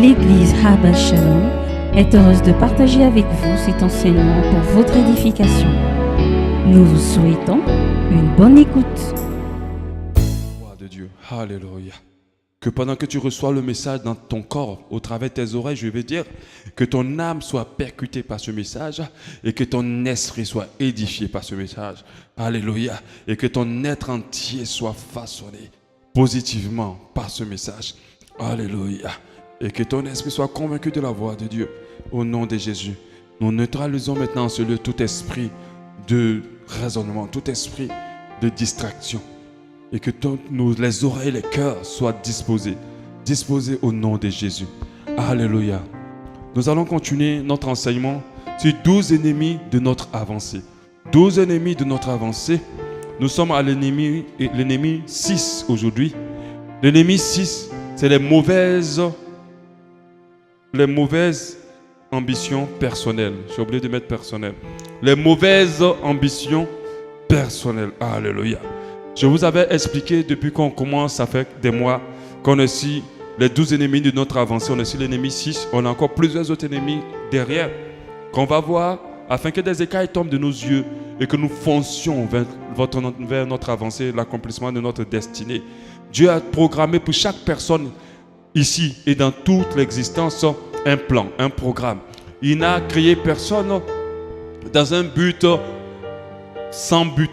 L'Église Habal Shalom est heureuse de partager avec vous cet enseignement pour votre édification. Nous vous souhaitons une bonne écoute. Gloire de Dieu, alléluia. Que pendant que tu reçois le message dans ton corps, au travers de tes oreilles, je vais dire, que ton âme soit percutée par ce message et que ton esprit soit édifié par ce message. Alléluia. Et que ton être entier soit façonné positivement par ce message. Alléluia. Et que ton esprit soit convaincu de la voix de Dieu. Au nom de Jésus, nous neutralisons maintenant ce lieu tout esprit de raisonnement, tout esprit de distraction. Et que les oreilles et les cœurs soient disposés au nom de Jésus. Alléluia. Nous allons continuer notre enseignement sur 12 ennemis de notre avancée. 12 ennemis de notre avancée. Nous sommes à l'ennemi 6 aujourd'hui. L'ennemi 6, c'est les mauvaises ambitions personnelles. J'ai oublié de mettre personnelles. Les mauvaises ambitions personnelles. Alléluia. Je vous avais expliqué depuis qu'on commence, ça fait des mois, qu'on a ici les 12 ennemis de notre avancée. On a ici l'ennemi 6. On a encore plusieurs autres ennemis derrière qu'on va voir afin que des écailles tombent de nos yeux et que nous foncions vers notre avancée, l'accomplissement de notre destinée. Dieu a programmé pour chaque personne ici et dans toute l'existence un plan, un programme. Il n'a créé personne dans un but sans but,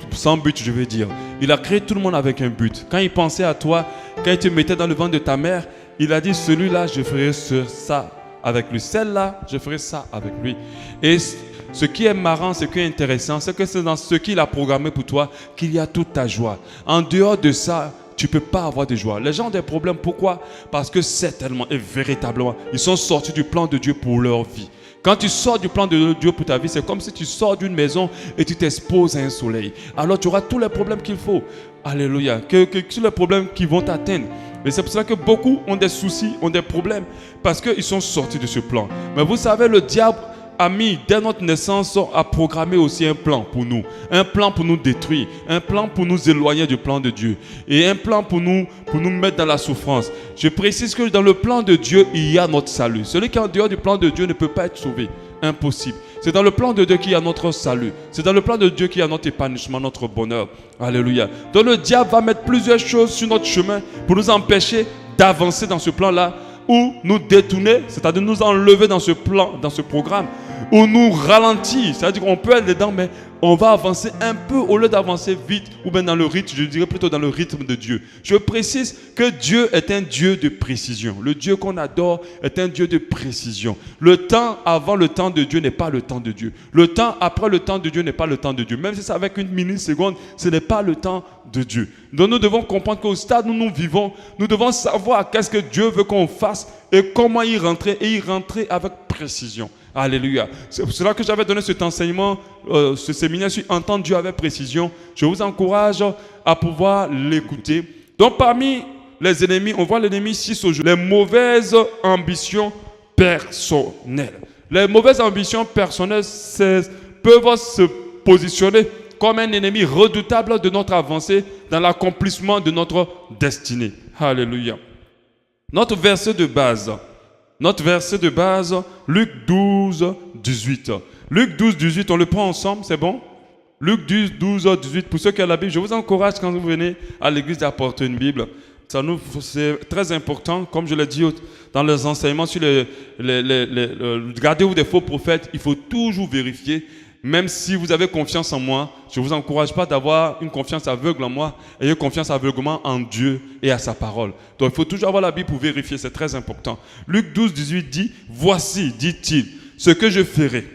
je veux dire. Il a créé tout le monde avec un but. Quand il pensait à toi, quand il te mettait dans le ventre de ta mère, il a dit, celui-là, je ferai ça avec lui. Celle-là, je ferai ça avec lui. Et ce qui est marrant, ce qui est intéressant, c'est que c'est dans ce qu'il a programmé pour toi qu'il y a toute ta joie. En dehors de ça, tu ne peux pas avoir de joie. Les gens ont des problèmes. Pourquoi? Parce que certainement et véritablement, ils sont sortis du plan de Dieu pour leur vie. Quand tu sors du plan de Dieu pour ta vie, c'est comme si tu sors d'une maison et tu t'exposes à un soleil. Alors tu auras tous les problèmes qu'il faut. Alléluia. Tous les problèmes qui vont t'atteindre. Et c'est pour ça que beaucoup ont des soucis, ont des problèmes. Parce qu'ils sont sortis de ce plan. Mais vous savez, le diable a mis, dès notre naissance, a programmé aussi un plan pour nous. Un plan pour nous détruire. Un plan pour nous éloigner du plan de Dieu. Et un plan pour nous mettre dans la souffrance. Je précise que dans le plan de Dieu, il y a notre salut. Celui qui est en dehors du plan de Dieu ne peut pas être sauvé. Impossible. C'est dans le plan de Dieu qu'il y a notre salut. C'est dans le plan de Dieu qu'il y a notre épanouissement, notre bonheur. Alléluia. Donc le diable va mettre plusieurs choses sur notre chemin pour nous empêcher d'avancer dans ce plan-là, ou nous détourner, c'est-à-dire nous enlever dans ce plan, dans ce programme, ou nous ralentir, c'est-à-dire qu'on peut être dedans, mais on va avancer un peu au lieu d'avancer vite, ou bien dans le rythme, je dirais plutôt dans le rythme de Dieu. Je précise que Dieu est un Dieu de précision. Le Dieu qu'on adore est un Dieu de précision. Le temps avant le temps de Dieu n'est pas le temps de Dieu. Le temps après le temps de Dieu n'est pas le temps de Dieu. Même si c'est avec une milliseconde, ce n'est pas le temps de Dieu. Donc nous devons comprendre qu'au stade où nous vivons, nous devons savoir qu'est-ce que Dieu veut qu'on fasse et comment y rentrer, et y rentrer avec précision. Alléluia. C'est pour cela que j'avais donné cet enseignement, ce séminaire sur entendre Dieu avec précision. Je vous encourage à pouvoir l'écouter. Donc parmi les ennemis, on voit l'ennemi 6 aujourd'hui. Les mauvaises ambitions personnelles. Les mauvaises ambitions personnelles peuvent se positionner comme un ennemi redoutable de notre avancée dans l'accomplissement de notre destinée. Alléluia. Notre verset de base, Luc 12, 18. Luc 12, 18, on le prend ensemble, c'est bon? Luc 12, 18, pour ceux qui ont la Bible, je vous encourage quand vous venez à l'église d'apporter une Bible. C'est très important, comme je l'ai dit dans les enseignements sur garder des faux prophètes, il faut toujours vérifier. Même si vous avez confiance en moi, je ne vous encourage pas d'avoir une confiance aveugle en moi. Ayez confiance aveuglement en Dieu et à sa parole. Donc il faut toujours avoir la Bible pour vérifier, c'est très important. Luc 12, 18 dit, voici, dit-il, ce que je ferai.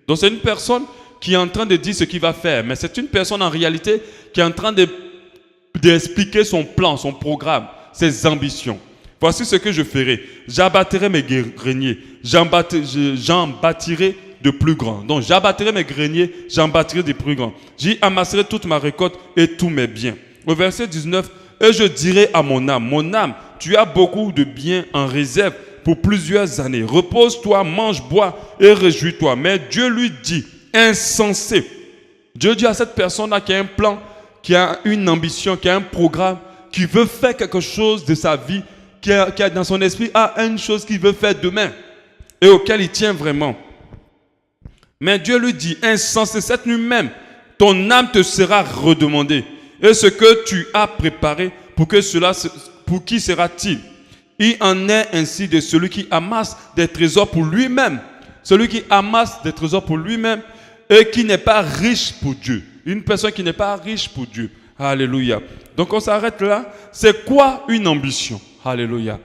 Donc c'est une personne qui est en train de dire ce qu'il va faire, mais c'est une personne en réalité qui est en train d'expliquer son plan, son programme, ses ambitions. Voici ce que je ferai. J'abattrai mes greniers, j'en bâtirai de plus grands. Donc j'abattrai mes greniers, j'en bâtirai de plus grands. J'y amasserai toute ma récolte et tous mes biens. Au verset 19, et je dirai à mon âme, tu as beaucoup de biens en réserve pour plusieurs années. Repose-toi, mange, bois et réjouis-toi. Mais Dieu lui dit, insensé. Dieu dit à cette personne-là qui a un plan, qui a une ambition, qui a un programme, qui veut faire quelque chose de sa vie, qui a dans son esprit a une chose qu'il veut faire demain et auquel il tient vraiment. Mais Dieu lui dit, insensé, cette nuit même, ton âme te sera redemandée. Et ce que tu as préparé, pour qui sera-t-il? Il en est ainsi de celui qui amasse des trésors pour lui-même. Celui qui amasse des trésors pour lui-même et qui n'est pas riche pour Dieu. Une personne qui n'est pas riche pour Dieu. Alléluia. Donc on s'arrête là. C'est quoi une ambition? Alléluia.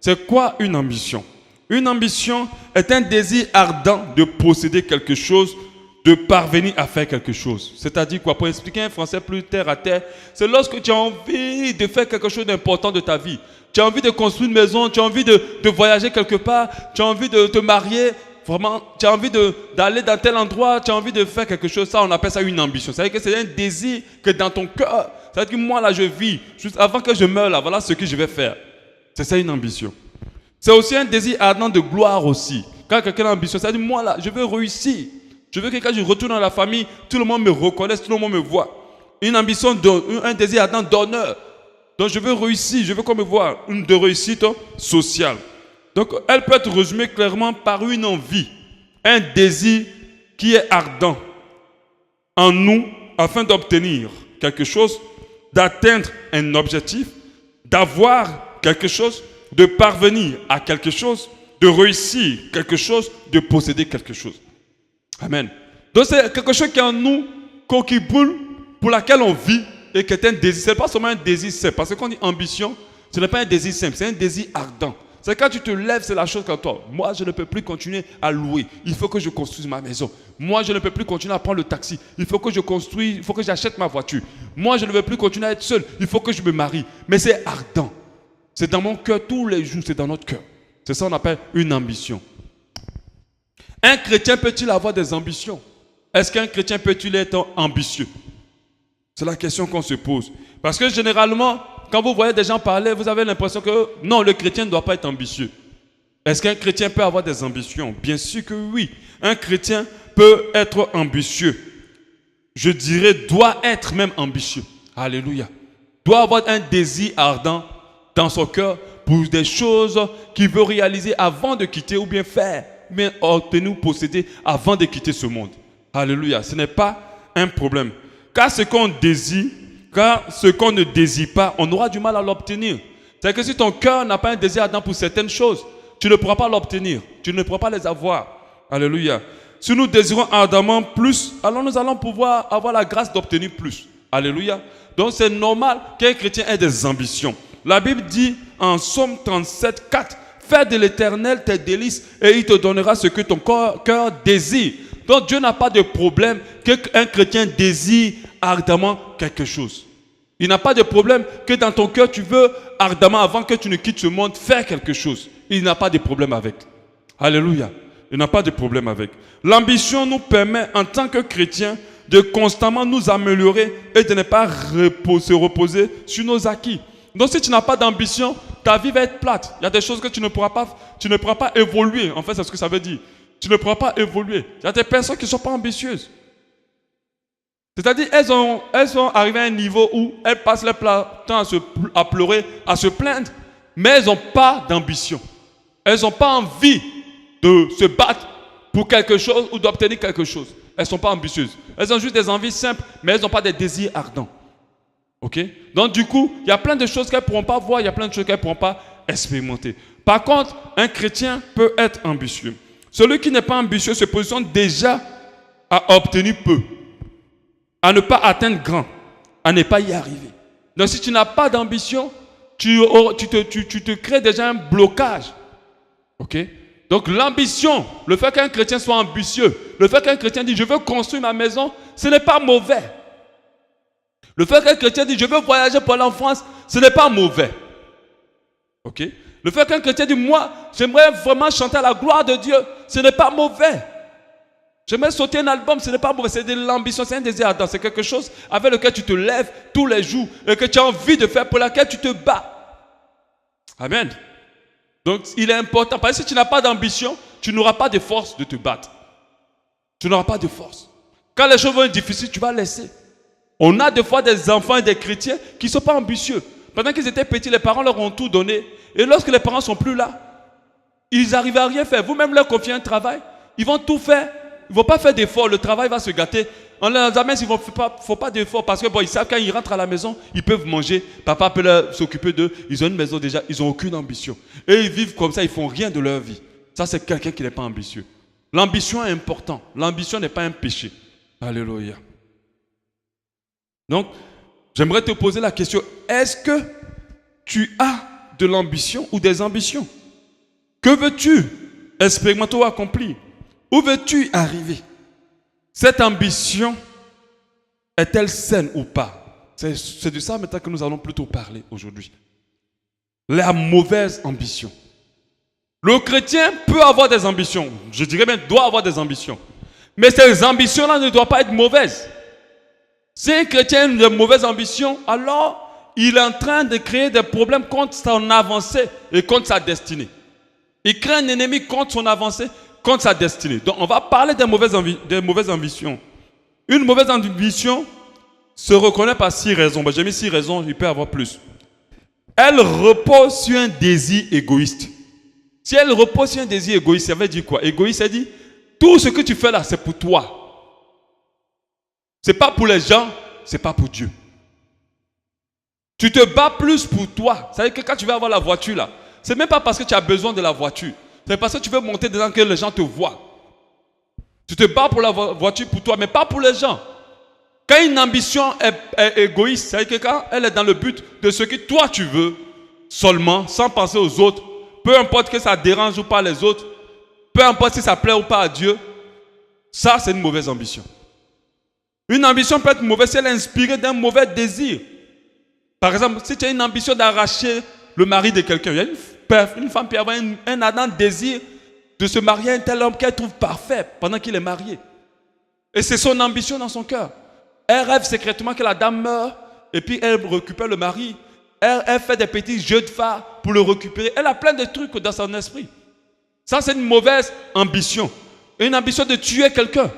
C'est quoi une ambition? Une ambition est un désir ardent de posséder quelque chose, de parvenir à faire quelque chose. C'est-à-dire quoi? Pour expliquer un français plus terre à terre, c'est lorsque tu as envie de faire quelque chose d'important de ta vie. Tu as envie de construire une maison, tu as envie de voyager quelque part, tu as envie de te marier, vraiment, tu as envie d'aller dans tel endroit, tu as envie de faire quelque chose. Ça, on appelle ça une ambition. C'est-à-dire que c'est un désir que dans ton cœur, c'est-à-dire que moi là je vis, juste avant que je meure là, voilà ce que je vais faire. C'est ça une ambition. C'est aussi un désir ardent de gloire aussi. Quand quelqu'un a ambition, c'est-à-dire moi là, je veux réussir. Je veux que quand je retourne dans la famille, tout le monde me reconnaisse, tout le monde me voit. Une ambition, un désir ardent d'honneur. Donc je veux réussir, je veux qu'on me voit. Une de réussite sociale. Donc elle peut être résumée clairement par une envie, un désir qui est ardent en nous afin d'obtenir quelque chose, d'atteindre un objectif, d'avoir quelque chose, de parvenir à quelque chose, de réussir quelque chose, de posséder quelque chose. Amen. Donc c'est quelque chose qui est en nous, qui boule, pour laquelle on vit et qui est un désir. Ce n'est pas seulement un désir simple. Parce que quand on dit ambition, ce n'est pas un désir simple, c'est un désir ardent. C'est quand tu te lèves, c'est la chose comme toi. Moi, je ne peux plus continuer à louer. Il faut que je construise ma maison. Moi, je ne peux plus continuer à prendre le taxi. Il faut que je construise, il faut que j'achète ma voiture. Moi, je ne veux plus continuer à être seul. Il faut que je me marie. Mais c'est ardent. C'est dans mon cœur tous les jours, c'est dans notre cœur. C'est ça qu'on appelle une ambition. Un chrétien peut-il avoir des ambitions? Est-ce qu'un chrétien peut-il être ambitieux? C'est la question qu'on se pose. Parce que généralement, quand vous voyez des gens parler, vous avez l'impression que non, le chrétien ne doit pas être ambitieux. Est-ce qu'un chrétien peut avoir des ambitions? Bien sûr que oui. Un chrétien peut être ambitieux. Je dirais, doit être même ambitieux. Alléluia. Doit avoir un désir ardent dans son cœur pour des choses qu'il veut réaliser avant de quitter ou bien faire, mais obtenir ou posséder avant de quitter ce monde. Alléluia. Ce n'est pas un problème. Car ce qu'on désire, car ce qu'on ne désire pas, on aura du mal à l'obtenir. C'est que si ton cœur n'a pas un désir ardent pour certaines choses, tu ne pourras pas l'obtenir. Tu ne pourras pas les avoir. Alléluia. Si nous désirons ardemment plus, alors nous allons pouvoir avoir la grâce d'obtenir plus. Alléluia. Donc c'est normal qu'un chrétien ait des ambitions. La Bible dit en Psaume 37, 4, fais de l'Éternel tes délices et il te donnera ce que ton cœur désire. Donc Dieu n'a pas de problème qu'un chrétien désire ardemment quelque chose. Il n'a pas de problème que dans ton cœur tu veux ardemment, avant que tu ne quittes ce monde, faire quelque chose. Il n'a pas de problème avec. Alléluia. Il n'a pas de problème avec. L'ambition nous permet en tant que chrétiens de constamment nous améliorer et de ne pas se reposer sur nos acquis. Donc si tu n'as pas d'ambition, ta vie va être plate. Il y a des choses que tu ne pourras pas évoluer. En fait, c'est ce que ça veut dire. Tu ne pourras pas évoluer. Il y a des personnes qui ne sont pas ambitieuses. C'est-à-dire, elles sont arrivées à un niveau où elles passent leur temps à pleurer, à se plaindre, mais elles n'ont pas d'ambition. Elles n'ont pas envie de se battre pour quelque chose ou d'obtenir quelque chose. Elles ne sont pas ambitieuses. Elles ont juste des envies simples, mais elles n'ont pas des désirs ardents. Ok? Donc du coup, il y a plein de choses qu'elles ne pourront pas voir, il y a plein de choses qu'elles ne pourront pas expérimenter. Par contre, un chrétien peut être ambitieux. Celui qui n'est pas ambitieux se positionne déjà à obtenir peu, à ne pas atteindre grand, à ne pas y arriver. Donc si tu n'as pas d'ambition, tu te crées déjà un blocage. Ok? Donc l'ambition, le fait qu'un chrétien soit ambitieux, le fait qu'un chrétien dise je veux construire ma maison, ce n'est pas mauvais. Le fait qu'un chrétien dise je veux voyager pour aller en France, ce n'est pas mauvais. Ok? Le fait qu'un chrétien dise moi, j'aimerais vraiment chanter à la gloire de Dieu, ce n'est pas mauvais. J'aimerais sauter un album, ce n'est pas mauvais, c'est de l'ambition, c'est un désir ardent, c'est quelque chose avec lequel tu te lèves tous les jours et que tu as envie de faire, pour laquelle tu te bats. Amen. Donc il est important, parce que si tu n'as pas d'ambition, tu n'auras pas de force de te battre. Tu n'auras pas de force. Quand les choses vont être difficiles, tu vas laisser. On a des fois des enfants et des chrétiens qui ne sont pas ambitieux. Pendant qu'ils étaient petits, les parents leur ont tout donné. Et lorsque les parents ne sont plus là, ils n'arrivent à rien faire. Vous-même leur confiez un travail, ils vont tout faire. Ils ne vont pas faire d'efforts, le travail va se gâter. On leur amène, il ne faut pas d'efforts parce que ils savent quand ils rentrent à la maison, ils peuvent manger. Papa peut s'occuper d'eux. Ils ont une maison déjà, ils n'ont aucune ambition. Et ils vivent comme ça, ils ne font rien de leur vie. Ça, c'est quelqu'un qui n'est pas ambitieux. L'ambition est importante. L'ambition n'est pas un péché. Alléluia. Donc, j'aimerais te poser la question, est-ce que tu as de l'ambition ou des ambitions? Que veux-tu expérimenter ou accomplir? Où veux-tu arriver? Cette ambition est-elle saine ou pas? C'est de ça maintenant que nous allons plutôt parler aujourd'hui. La mauvaise ambition. Le chrétien peut avoir des ambitions. Je dirais même doit avoir des ambitions. Mais ces ambitions-là ne doivent pas être mauvaises. Si un chrétien a une mauvaise ambition, alors il est en train de créer des problèmes contre son avancée et contre sa destinée. Il crée un ennemi contre son avancée, contre sa destinée. Donc on va parler des mauvaises ambitions. Une mauvaise ambition se reconnaît par 6 raisons. J'ai mis 6 raisons, il peut y avoir plus. Elle repose sur un désir égoïste. Si elle repose sur un désir égoïste, ça veut dire quoi? Égoïste, ça dit, tout ce que tu fais là, c'est pour toi. C'est pas pour les gens, c'est pas pour Dieu. Tu te bats plus pour toi. Ça veut dire que quand tu vas avoir la voiture là, c'est même pas parce que tu as besoin de la voiture. C'est parce que tu veux monter dedans que les gens te voient. Tu te bats pour la voiture pour toi, mais pas pour les gens. Quand une ambition est égoïste, ça veut dire que quand elle est dans le but de ce que toi tu veux, seulement, sans penser aux autres, peu importe que ça dérange ou pas les autres, peu importe si ça plaît ou pas à Dieu, ça c'est une mauvaise ambition. Une ambition peut être mauvaise si elle est inspirée d'un mauvais désir. Par exemple, si tu as une ambition d'arracher le mari de quelqu'un, il y a une femme peut avoir un ardent désir de se marier à un tel homme qu'elle trouve parfait pendant qu'il est marié. Et c'est son ambition dans son cœur. Elle rêve secrètement que la dame meurt et puis elle récupère le mari. Elle fait des petits jeux de phare pour le récupérer. Elle a plein de trucs dans son esprit. Ça, c'est une mauvaise ambition. Une ambition de tuer quelqu'un.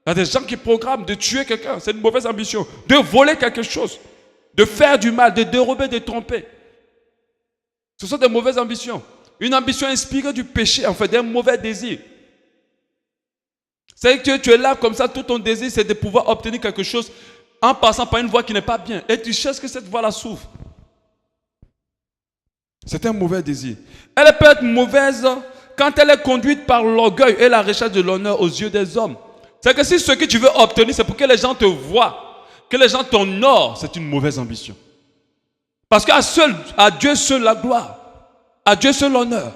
Il y a des gens qui programment de tuer quelqu'un. C'est une mauvaise ambition. De voler quelque chose. De faire du mal, de dérober, de tromper. Ce sont des mauvaises ambitions. Une ambition inspirée du péché, en fait, d'un mauvais désir. C'est que tu es là comme ça, tout ton désir, c'est de pouvoir obtenir quelque chose en passant par une voie qui n'est pas bien. Et tu cherches que cette voie-là s'ouvre. C'est un mauvais désir. Elle peut être mauvaise quand elle est conduite par l'orgueil et la recherche de l'honneur aux yeux des hommes. C'est que si ce que tu veux obtenir, c'est pour que les gens te voient, que les gens t'honorent, c'est une mauvaise ambition. Parce qu'à Dieu seul la gloire, à Dieu seul l'honneur.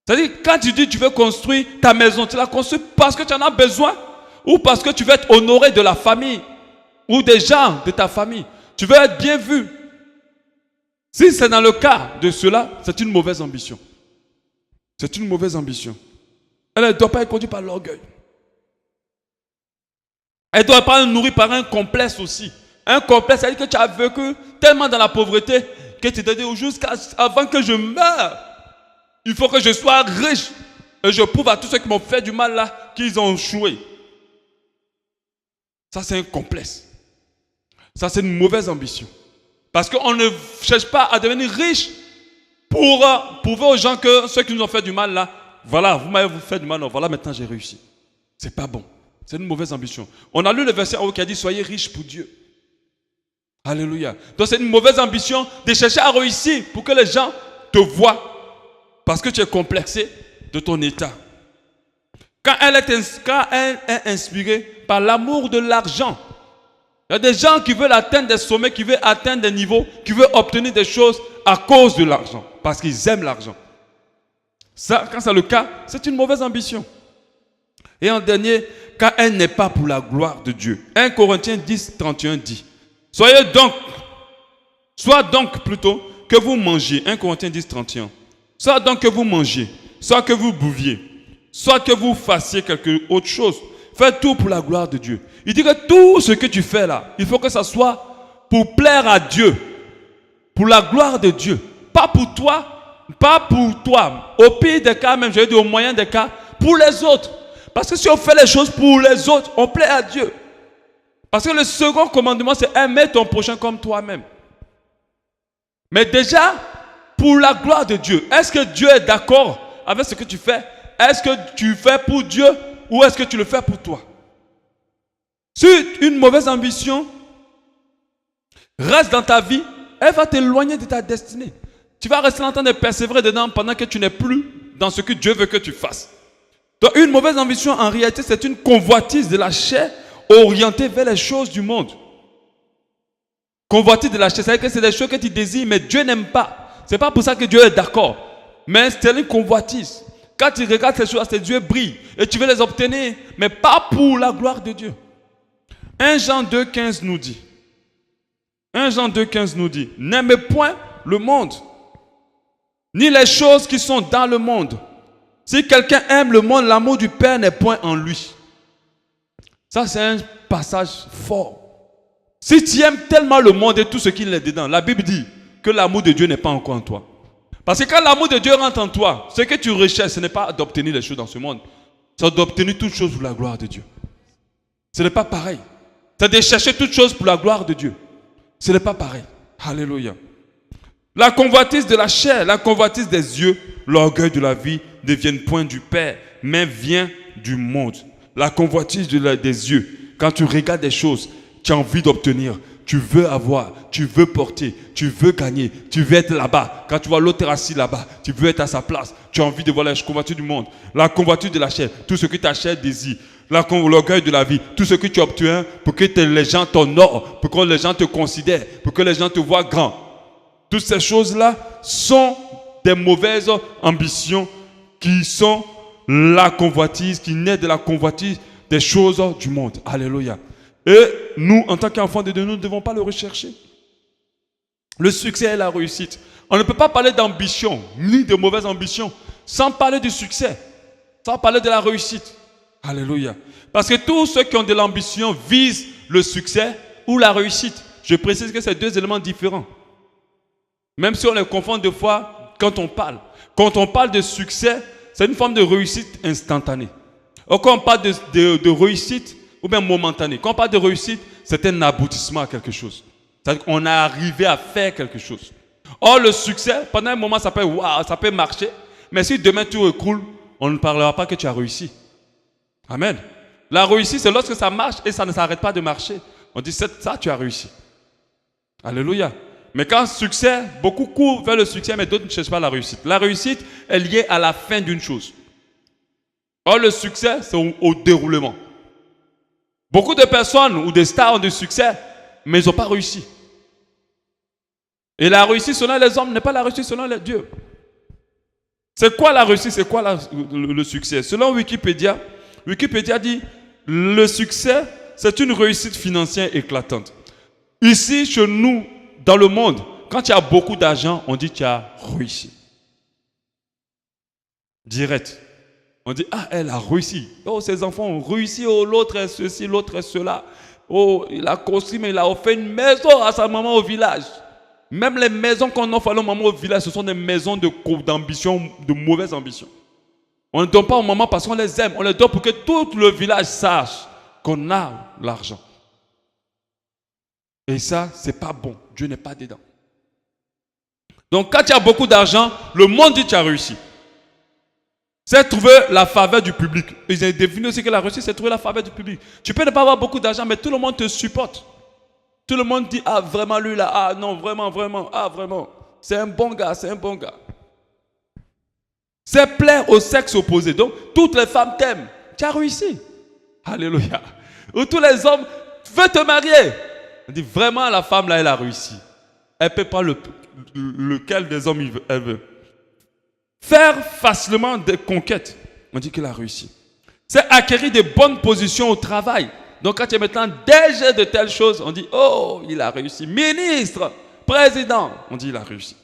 C'est-à-dire, quand tu dis que tu veux construire ta maison, tu la construis parce que tu en as besoin ou parce que tu veux être honoré de la famille ou des gens de ta famille. Tu veux être bien vu. Si c'est dans le cas de cela, c'est une mauvaise ambition. C'est une mauvaise ambition. Elle ne doit pas être conduite par l'orgueil. Elle ne doit pas être nourrie par un complexe aussi. Un complexe, c'est-à-dire que tu as vécu tellement dans la pauvreté que tu te dis jusqu'avant que je meure, il faut que je sois riche. Et je prouve à tous ceux qui m'ont fait du mal là qu'ils ont échoué. Ça, c'est un complexe. Ça, c'est une mauvaise ambition. Parce qu'on ne cherche pas à devenir riche pour prouver aux gens que ceux qui nous ont fait du mal là, voilà, vous m'avez fait du mal, non, voilà, maintenant j'ai réussi. C'est pas bon. C'est une mauvaise ambition. On a lu le verset qui a dit soyez riches pour Dieu. Alléluia. Donc c'est une mauvaise ambition de chercher à réussir pour que les gens te voient. Parce que tu es complexé de ton état. Quand elle est inspirée par l'amour de l'argent, il y a des gens qui veulent atteindre des sommets, qui veulent atteindre des niveaux, qui veulent obtenir des choses à cause de l'argent. Parce qu'ils aiment l'argent. Ça, quand c'est le cas, c'est une mauvaise ambition. Et en dernier, quand elle n'est pas pour la gloire de Dieu. 1 Corinthiens 10, 31 dit, soit donc plutôt que vous mangiez. 1 Corinthiens 10, 31. Soit donc que vous mangiez, soit que vous bouviez, soit que vous fassiez quelque autre chose. Faites tout pour la gloire de Dieu. Il dit que tout ce que tu fais là, il faut que ça soit pour plaire à Dieu. Pour la gloire de Dieu. Pas pour toi, pas pour toi. Au pire des cas, même je vais dire au moyen des cas, pour les autres. Parce que si on fait les choses pour les autres, on plaît à Dieu. Parce que le second commandement, c'est aimer ton prochain comme toi-même. Mais déjà, pour la gloire de Dieu. Est-ce que Dieu est d'accord avec ce que tu fais? Est-ce que tu fais pour Dieu ou est-ce que tu le fais pour toi? Si une mauvaise ambition reste dans ta vie, elle va t'éloigner de ta destinée. Tu vas rester en train de persévérer dedans pendant que tu n'es plus dans ce que Dieu veut que tu fasses. Donc une mauvaise ambition, en réalité, c'est une convoitise de la chair orientée vers les choses du monde. Convoitise de la chair, c'est-à-dire que c'est des choses que tu désires, mais Dieu n'aime pas. Ce n'est pas pour ça que Dieu est d'accord. Mais c'est une convoitise. Quand tu regardes ces choses, tes yeux brillent et tu veux les obtenir, mais pas pour la gloire de Dieu. 1 Jean 2,15 nous dit, 1 Jean 2,15 nous dit, n'aimez point le monde, ni les choses qui sont dans le monde. Si quelqu'un aime le monde, l'amour du Père n'est point en lui. Ça, c'est un passage fort. Si tu aimes tellement le monde et tout ce qu'il est dedans, la Bible dit que l'amour de Dieu n'est pas encore en toi. Parce que quand l'amour de Dieu rentre en toi, ce que tu recherches, ce n'est pas d'obtenir les choses dans ce monde, c'est d'obtenir toutes choses pour la gloire de Dieu. Ce n'est pas pareil. C'est de chercher toutes choses pour la gloire de Dieu. Ce n'est pas pareil. Alléluia. La convoitise de la chair, la convoitise des yeux, l'orgueil de la vie ne viennent point du Père, mais vient du monde. La convoitise des yeux, quand tu regardes des choses, tu as envie d'obtenir, tu veux avoir, tu veux porter, tu veux gagner, tu veux être là-bas. Quand tu vois l'autre assis là-bas, tu veux être à sa place. Tu as envie de voir la convoitise du monde. La convoitise de la chair, tout ce que ta chair désire. L'orgueil de la vie, tout ce que tu obtiens pour que les gens t'honorent, pour que les gens te considèrent, pour que les gens te voient grand. Toutes ces choses-là sont des mauvaises ambitions qui sont la convoitise, qui naît de la convoitise des choses du monde. Alléluia. Et nous, en tant qu'enfants de Dieu, nous ne devons pas le rechercher. Le succès et la réussite. On ne peut pas parler d'ambition, ni de mauvaise ambition, sans parler du succès, sans parler de la réussite. Alléluia. Parce que tous ceux qui ont de l'ambition visent le succès ou la réussite. Je précise que c'est deux éléments différents. Même si on les confond deux fois quand on parle. Quand on parle de succès, c'est une forme de réussite instantanée. Or, quand on parle de réussite, ou bien momentanée. Quand on parle de réussite, c'est un aboutissement à quelque chose. C'est-à-dire qu'on est arrivé à faire quelque chose. Or, le succès, pendant un moment, ça peut marcher. Mais si demain tu écroules, on ne parlera pas que tu as réussi. Amen. La réussite, c'est lorsque ça marche et ça ne s'arrête pas de marcher. On dit, ça, tu as réussi. Alléluia. Mais quand succès, beaucoup courent vers le succès, mais d'autres ne cherchent pas la réussite. La réussite est liée à la fin d'une chose. Or, le succès, c'est au déroulement. Beaucoup de personnes ou des stars ont du succès, mais ils n'ont pas réussi. Et la réussite selon les hommes n'est pas la réussite selon les dieux. C'est quoi la réussite? C'est quoi le succès? Selon Wikipédia, Wikipédia dit le succès, c'est une réussite financière éclatante. Ici, chez nous, dans le monde, quand tu as beaucoup d'argent, on dit que tu as réussi. Direct. On dit, ah, elle a réussi. Oh, ses enfants ont réussi. Oh, l'autre est ceci, l'autre est cela. Oh, il a construit, mais il a offert une maison à sa maman au village. Même les maisons qu'on offre à nos mamans au village, ce sont des maisons d'ambition, de mauvaise ambition. On ne donne pas aux mamans parce qu'on les aime. On les donne pour que tout le village sache qu'on a l'argent. Et ça, c'est pas bon. Dieu n'est pas dedans. Donc, quand tu as beaucoup d'argent, le monde dit que tu as réussi. C'est trouver la faveur du public. Ils ont défini aussi que la réussite, c'est trouver la faveur du public. Tu peux ne pas avoir beaucoup d'argent, mais tout le monde te supporte. Tout le monde dit, ah vraiment lui là, ah non, vraiment, vraiment, ah vraiment. C'est un bon gars, c'est un bon gars. C'est plaire au sexe opposé. Donc, toutes les femmes t'aiment. Tu as réussi. Alléluia. Ou tous les hommes veulent te marier. On dit, vraiment, la femme là, elle a réussi. Elle ne peut pas lequel des hommes elle veut. Faire facilement des conquêtes, on dit qu'il a réussi. C'est acquérir de bonnes positions au travail. Donc quand tu es maintenant DG de telle chose, on dit, oh, il a réussi. Ministre, président, on dit, il a réussi.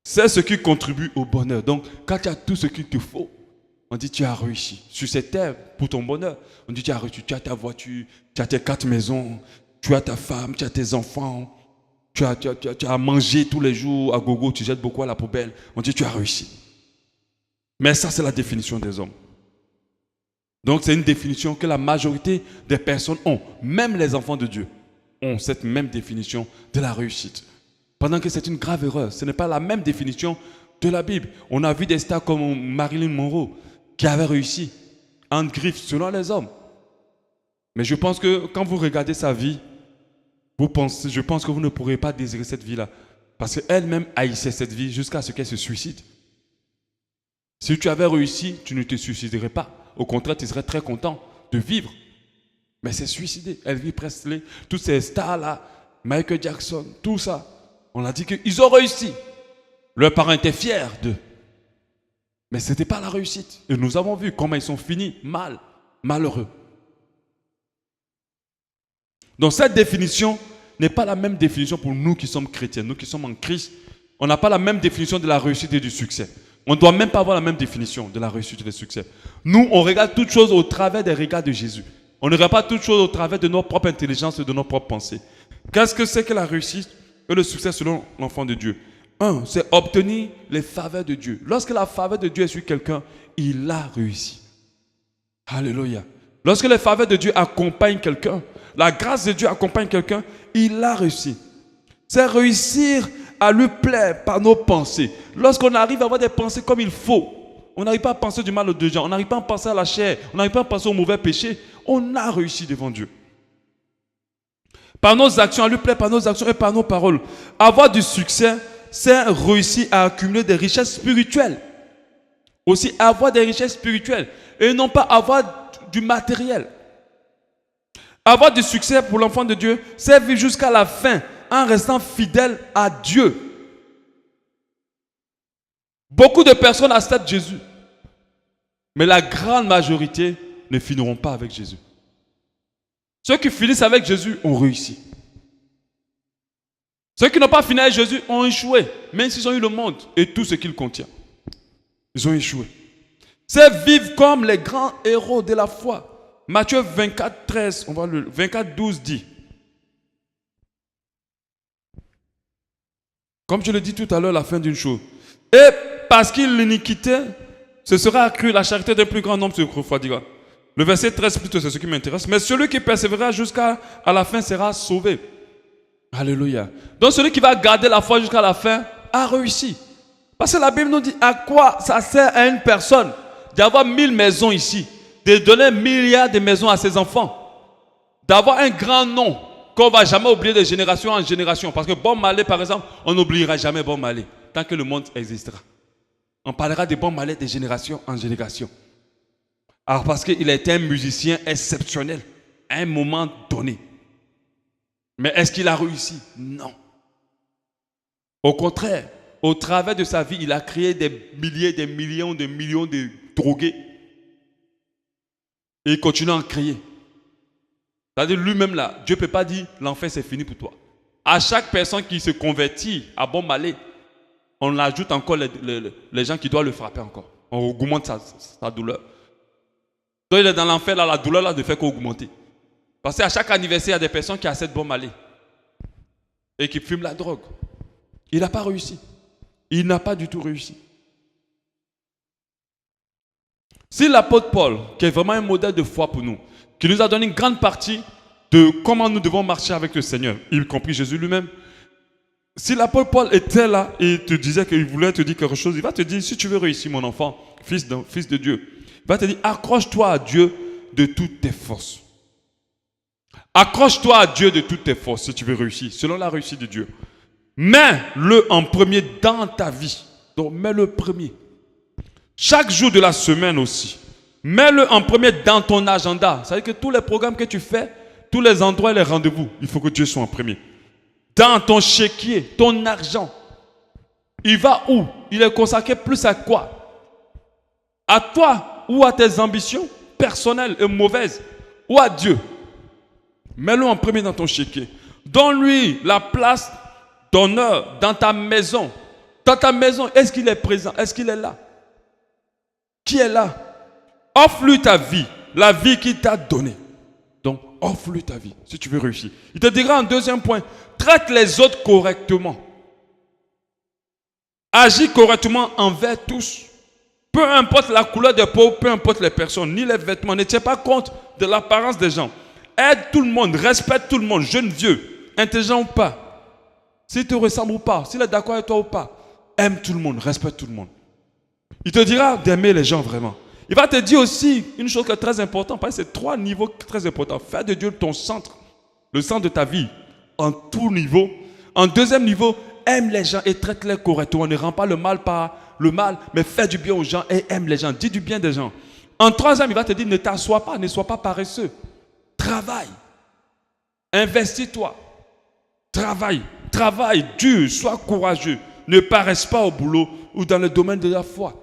C'est ce qui contribue au bonheur. Donc quand tu as tout ce qu'il te faut, on dit, tu as réussi. Sur cette terre, pour ton bonheur, on dit, tu as réussi. Tu as ta voiture, tu as tes 4 maisons, tu as ta femme, tu as tes enfants. Tu as mangé tous les jours à gogo, tu jettes beaucoup à la poubelle. On dit tu as réussi. Mais ça, c'est la définition des hommes. Donc, c'est une définition que la majorité des personnes ont. Même les enfants de Dieu ont cette même définition de la réussite. Pendant que c'est une grave erreur. Ce n'est pas la même définition de la Bible. On a vu des stars comme Marilyn Monroe qui avaient réussi en griffe selon les hommes. Mais je pense que quand vous regardez sa vie, je pense que vous ne pourrez pas désirer cette vie-là. Parce qu'elle-même haïssait cette vie jusqu'à ce qu'elle se suicide. Si tu avais réussi, tu ne te suiciderais pas. Au contraire, tu serais très content de vivre. Mais c'est suicidé. Elvis Presley, toutes ces stars-là, Michael Jackson, tout ça. On a dit qu'ils ont réussi. Leurs parents étaient fiers d'eux. Mais ce n'était pas la réussite. Et nous avons vu comment ils sont finis mal, malheureux. Donc cette définition n'est pas la même définition pour nous qui sommes chrétiens. Nous qui sommes en Christ, on n'a pas la même définition de la réussite et du succès. On ne doit même pas avoir la même définition de la réussite et du succès. Nous, on regarde toutes choses au travers des regards de Jésus. On ne regarde pas toutes choses au travers de notre propre intelligence et de nos propres pensées. Qu'est-ce que c'est que la réussite et le succès selon l'enfant de Dieu? Un, c'est obtenir les faveurs de Dieu. Lorsque la faveur de Dieu est sur quelqu'un, il a réussi. Alléluia. Lorsque les faveurs de Dieu accompagnent quelqu'un, la grâce de Dieu accompagne quelqu'un, il a réussi. C'est réussir à lui plaire par nos pensées. Lorsqu'on arrive à avoir des pensées comme il faut, on n'arrive pas à penser du mal aux deux gens, on n'arrive pas à penser à la chair, on n'arrive pas à penser au mauvais péché, on a réussi devant Dieu. Par nos actions, à lui plaire par nos actions et par nos paroles. Avoir du succès, c'est réussir à accumuler des richesses spirituelles. Aussi avoir des richesses spirituelles et non pas avoir du matériel. Avoir du succès pour l'enfant de Dieu, c'est vivre jusqu'à la fin en restant fidèle à Dieu. Beaucoup de personnes acceptent Jésus, mais la grande majorité ne finiront pas avec Jésus. Ceux qui finissent avec Jésus ont réussi. Ceux qui n'ont pas fini avec Jésus ont échoué, même s'ils ont eu le monde et tout ce qu'il contient. Ils ont échoué. C'est vivre comme les grands héros de la foi. Matthieu 24, 13, on va le 24, 12 dit. Comme je le dis tout à l'heure, la fin d'une chose. Et parce qu'il l'iniquité, ce sera accru, la charité d'un plus grand nombre se refroidira. Le verset 13 plutôt, c'est ce qui m'intéresse. Mais celui qui persévérera jusqu'à la fin sera sauvé. Alléluia. Donc celui qui va garder la foi jusqu'à la fin a réussi. Parce que la Bible nous dit à quoi ça sert à une personne d'avoir 1000 maisons ici, de donner milliards de maisons à ses enfants, d'avoir un grand nom qu'on ne va jamais oublier de génération en génération. Parce que Bob Marley, par exemple, on n'oubliera jamais Bob Marley tant que le monde existera. On parlera de Bob Marley de génération en génération. Alors parce qu'il était un musicien exceptionnel à un moment donné. Mais est-ce qu'il a réussi? Non. Au contraire, au travers de sa vie, il a créé des milliers, des millions de drogués. Et il continue à en créer. C'est-à-dire lui-même là, Dieu ne peut pas dire l'enfer c'est fini pour toi. À chaque personne qui se convertit à Bob Marley, on ajoute encore les gens qui doivent le frapper encore. On augmente sa douleur. Donc il est dans l'enfer là, la douleur là ne fait qu'augmenter. Parce qu'à chaque anniversaire, il y a des personnes qui acceptent Bob Marley et qui fument la drogue. Il n'a pas réussi. Il n'a pas du tout réussi. Si l'apôtre Paul, qui est vraiment un modèle de foi pour nous, qui nous a donné une grande partie de comment nous devons marcher avec le Seigneur, y compris Jésus lui-même, si l'apôtre Paul était là et te disait qu'il voulait te dire quelque chose, il va te dire, si tu veux réussir mon enfant, fils de Dieu, il va te dire, accroche-toi à Dieu de toutes tes forces. Accroche-toi à Dieu de toutes tes forces si tu veux réussir, selon la réussite de Dieu. Mets-le en premier dans ta vie. Donc mets-le premier. Chaque jour de la semaine aussi. Mets-le en premier dans ton agenda. C'est-à-dire que tous les programmes que tu fais, tous les endroits et les rendez-vous, il faut que Dieu soit en premier. Dans ton chéquier, ton argent. Il va où? Il est consacré plus à quoi? À toi ou à tes ambitions personnelles et mauvaises? Ou à Dieu? Mets-le en premier dans ton chéquier. Donne-lui la place d'honneur dans ta maison. Dans ta maison, est-ce qu'il est présent? Est-ce qu'il est là? Qui est là? Offre-lui ta vie, la vie qu'il t'a donnée. Donc, offre-lui ta vie, si tu veux réussir. Il te dira en deuxième point, traite les autres correctement. Agis correctement envers tous. Peu importe la couleur de peau, peu importe les personnes, ni les vêtements. Ne tiens pas compte de l'apparence des gens. Aide tout le monde, respecte tout le monde, jeune, vieux, intelligent ou pas. s'il te ressemble ou pas, s'il est d'accord avec toi ou pas. Aime tout le monde, respecte tout le monde. Il te dira d'aimer les gens vraiment. Il va te dire aussi une chose qui est très importante, parce que c'est 3 niveaux très importants. Faire de Dieu ton centre, le centre de ta vie, en tout niveau. En deuxième niveau, aime les gens et traite-les correctement. Ne rends pas le mal par le mal, mais fais du bien aux gens et aime les gens. Dis du bien des gens. En troisième, il va te dire, ne t'assois pas, ne sois pas paresseux. Travaille. Investis-toi. Travaille dur, sois courageux. Ne paraisse pas au boulot ou dans le domaine de la foi.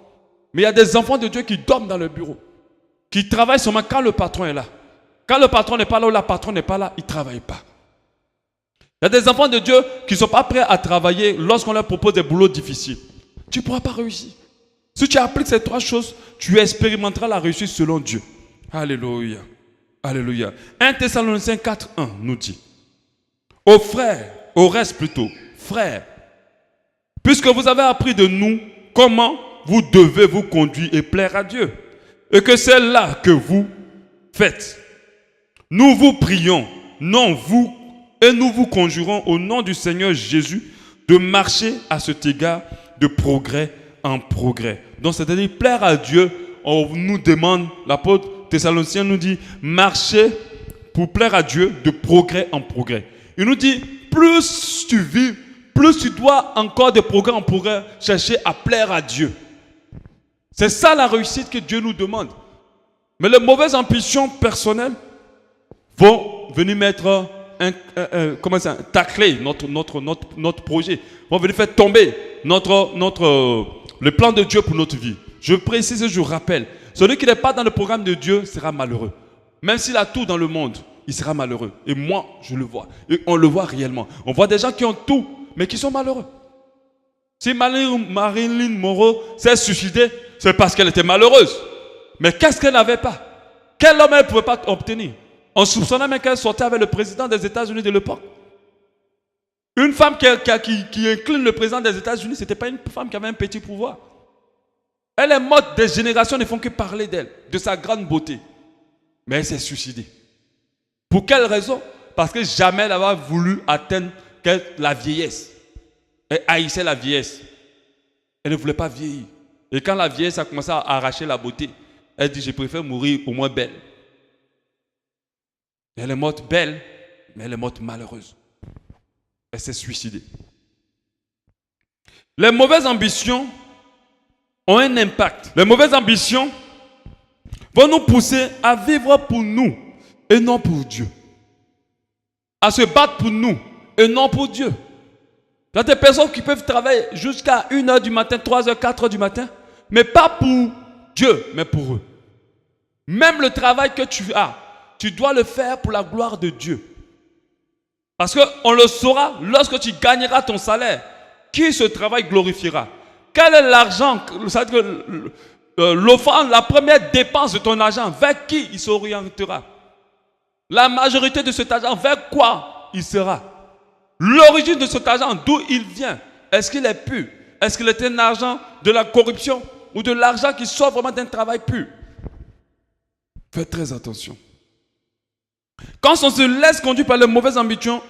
Mais il y a des enfants de Dieu qui dorment dans le bureau, qui travaillent seulement quand le patron est là. Quand le patron n'est pas là ou la patronne n'est pas là, ils ne travaillent pas. Il y a des enfants de Dieu qui ne sont pas prêts à travailler lorsqu'on leur propose des boulots difficiles. Tu ne pourras pas réussir. Si tu appliques ces 3 choses, tu expérimenteras la réussite selon Dieu. Alléluia. Alléluia. 1 Thessaloniciens 4:1 nous dit, au reste plutôt, frères, puisque vous avez appris de nous comment vous devez vous conduire et plaire à Dieu, et que c'est là que vous faites. Nous vous prions, non vous, et nous vous conjurons au nom du Seigneur Jésus de marcher à cet égard de progrès en progrès. Donc c'est-à-dire plaire à Dieu, on nous demande, l'apôtre Thessaloniciens nous dit, marcher pour plaire à Dieu de progrès en progrès. Il nous dit, plus tu vis, plus tu dois encore de progrès en progrès chercher à plaire à Dieu. C'est ça la réussite que Dieu nous demande. Mais les mauvaises ambitions personnelles vont venir mettre tacler notre projet, vont venir faire tomber le plan de Dieu pour notre vie. Je précise et je rappelle, celui qui n'est pas dans le programme de Dieu sera malheureux. Même s'il a tout dans le monde, il sera malheureux. Et moi, je le vois. Et on le voit réellement. On voit des gens qui ont tout, mais qui sont malheureux. Si Marilyn Monroe s'est suicidée, c'est parce qu'elle était malheureuse. Mais qu'est-ce qu'elle n'avait pas? Quel homme elle ne pouvait pas obtenir? On soupçonnait même qu'elle sortait avec le président des États-Unis de l'époque. Une femme qui incline le président des États-Unis, ce n'était pas une femme qui avait un petit pouvoir. Elle est morte, des générations ne font que parler d'elle, de sa grande beauté. Mais elle s'est suicidée. Pour quelle raison? Parce que jamais elle n'avait voulu atteindre la vieillesse. Elle haïssait la vieillesse. Elle ne voulait pas vieillir. Et quand la vieillesse a commencé à arracher la beauté, elle dit, je préfère mourir au moins belle. Elle est morte belle, mais elle est morte malheureuse. Elle s'est suicidée. Les mauvaises ambitions ont un impact. Les mauvaises ambitions vont nous pousser à vivre pour nous et non pour Dieu. À se battre pour nous et non pour Dieu. Il y a des personnes qui peuvent travailler jusqu'à 1h du matin, 3h, 4h du matin, mais pas pour Dieu, mais pour eux. Même le travail que tu as, tu dois le faire pour la gloire de Dieu. Parce qu'on le saura lorsque tu gagneras ton salaire. Qui ce travail glorifiera? Quel est l'argent, l'offrande, la première dépense de ton argent? Vers qui il s'orientera? La majorité de cet argent, vers quoi il sera? L'origine de cet argent, d'où il vient? Est-ce qu'il est pur? Est-ce qu'il est un argent de la corruption ou de l'argent qui sort vraiment d'un travail pur? Faites très attention. Quand on se laisse conduire par les mauvaises ambitions,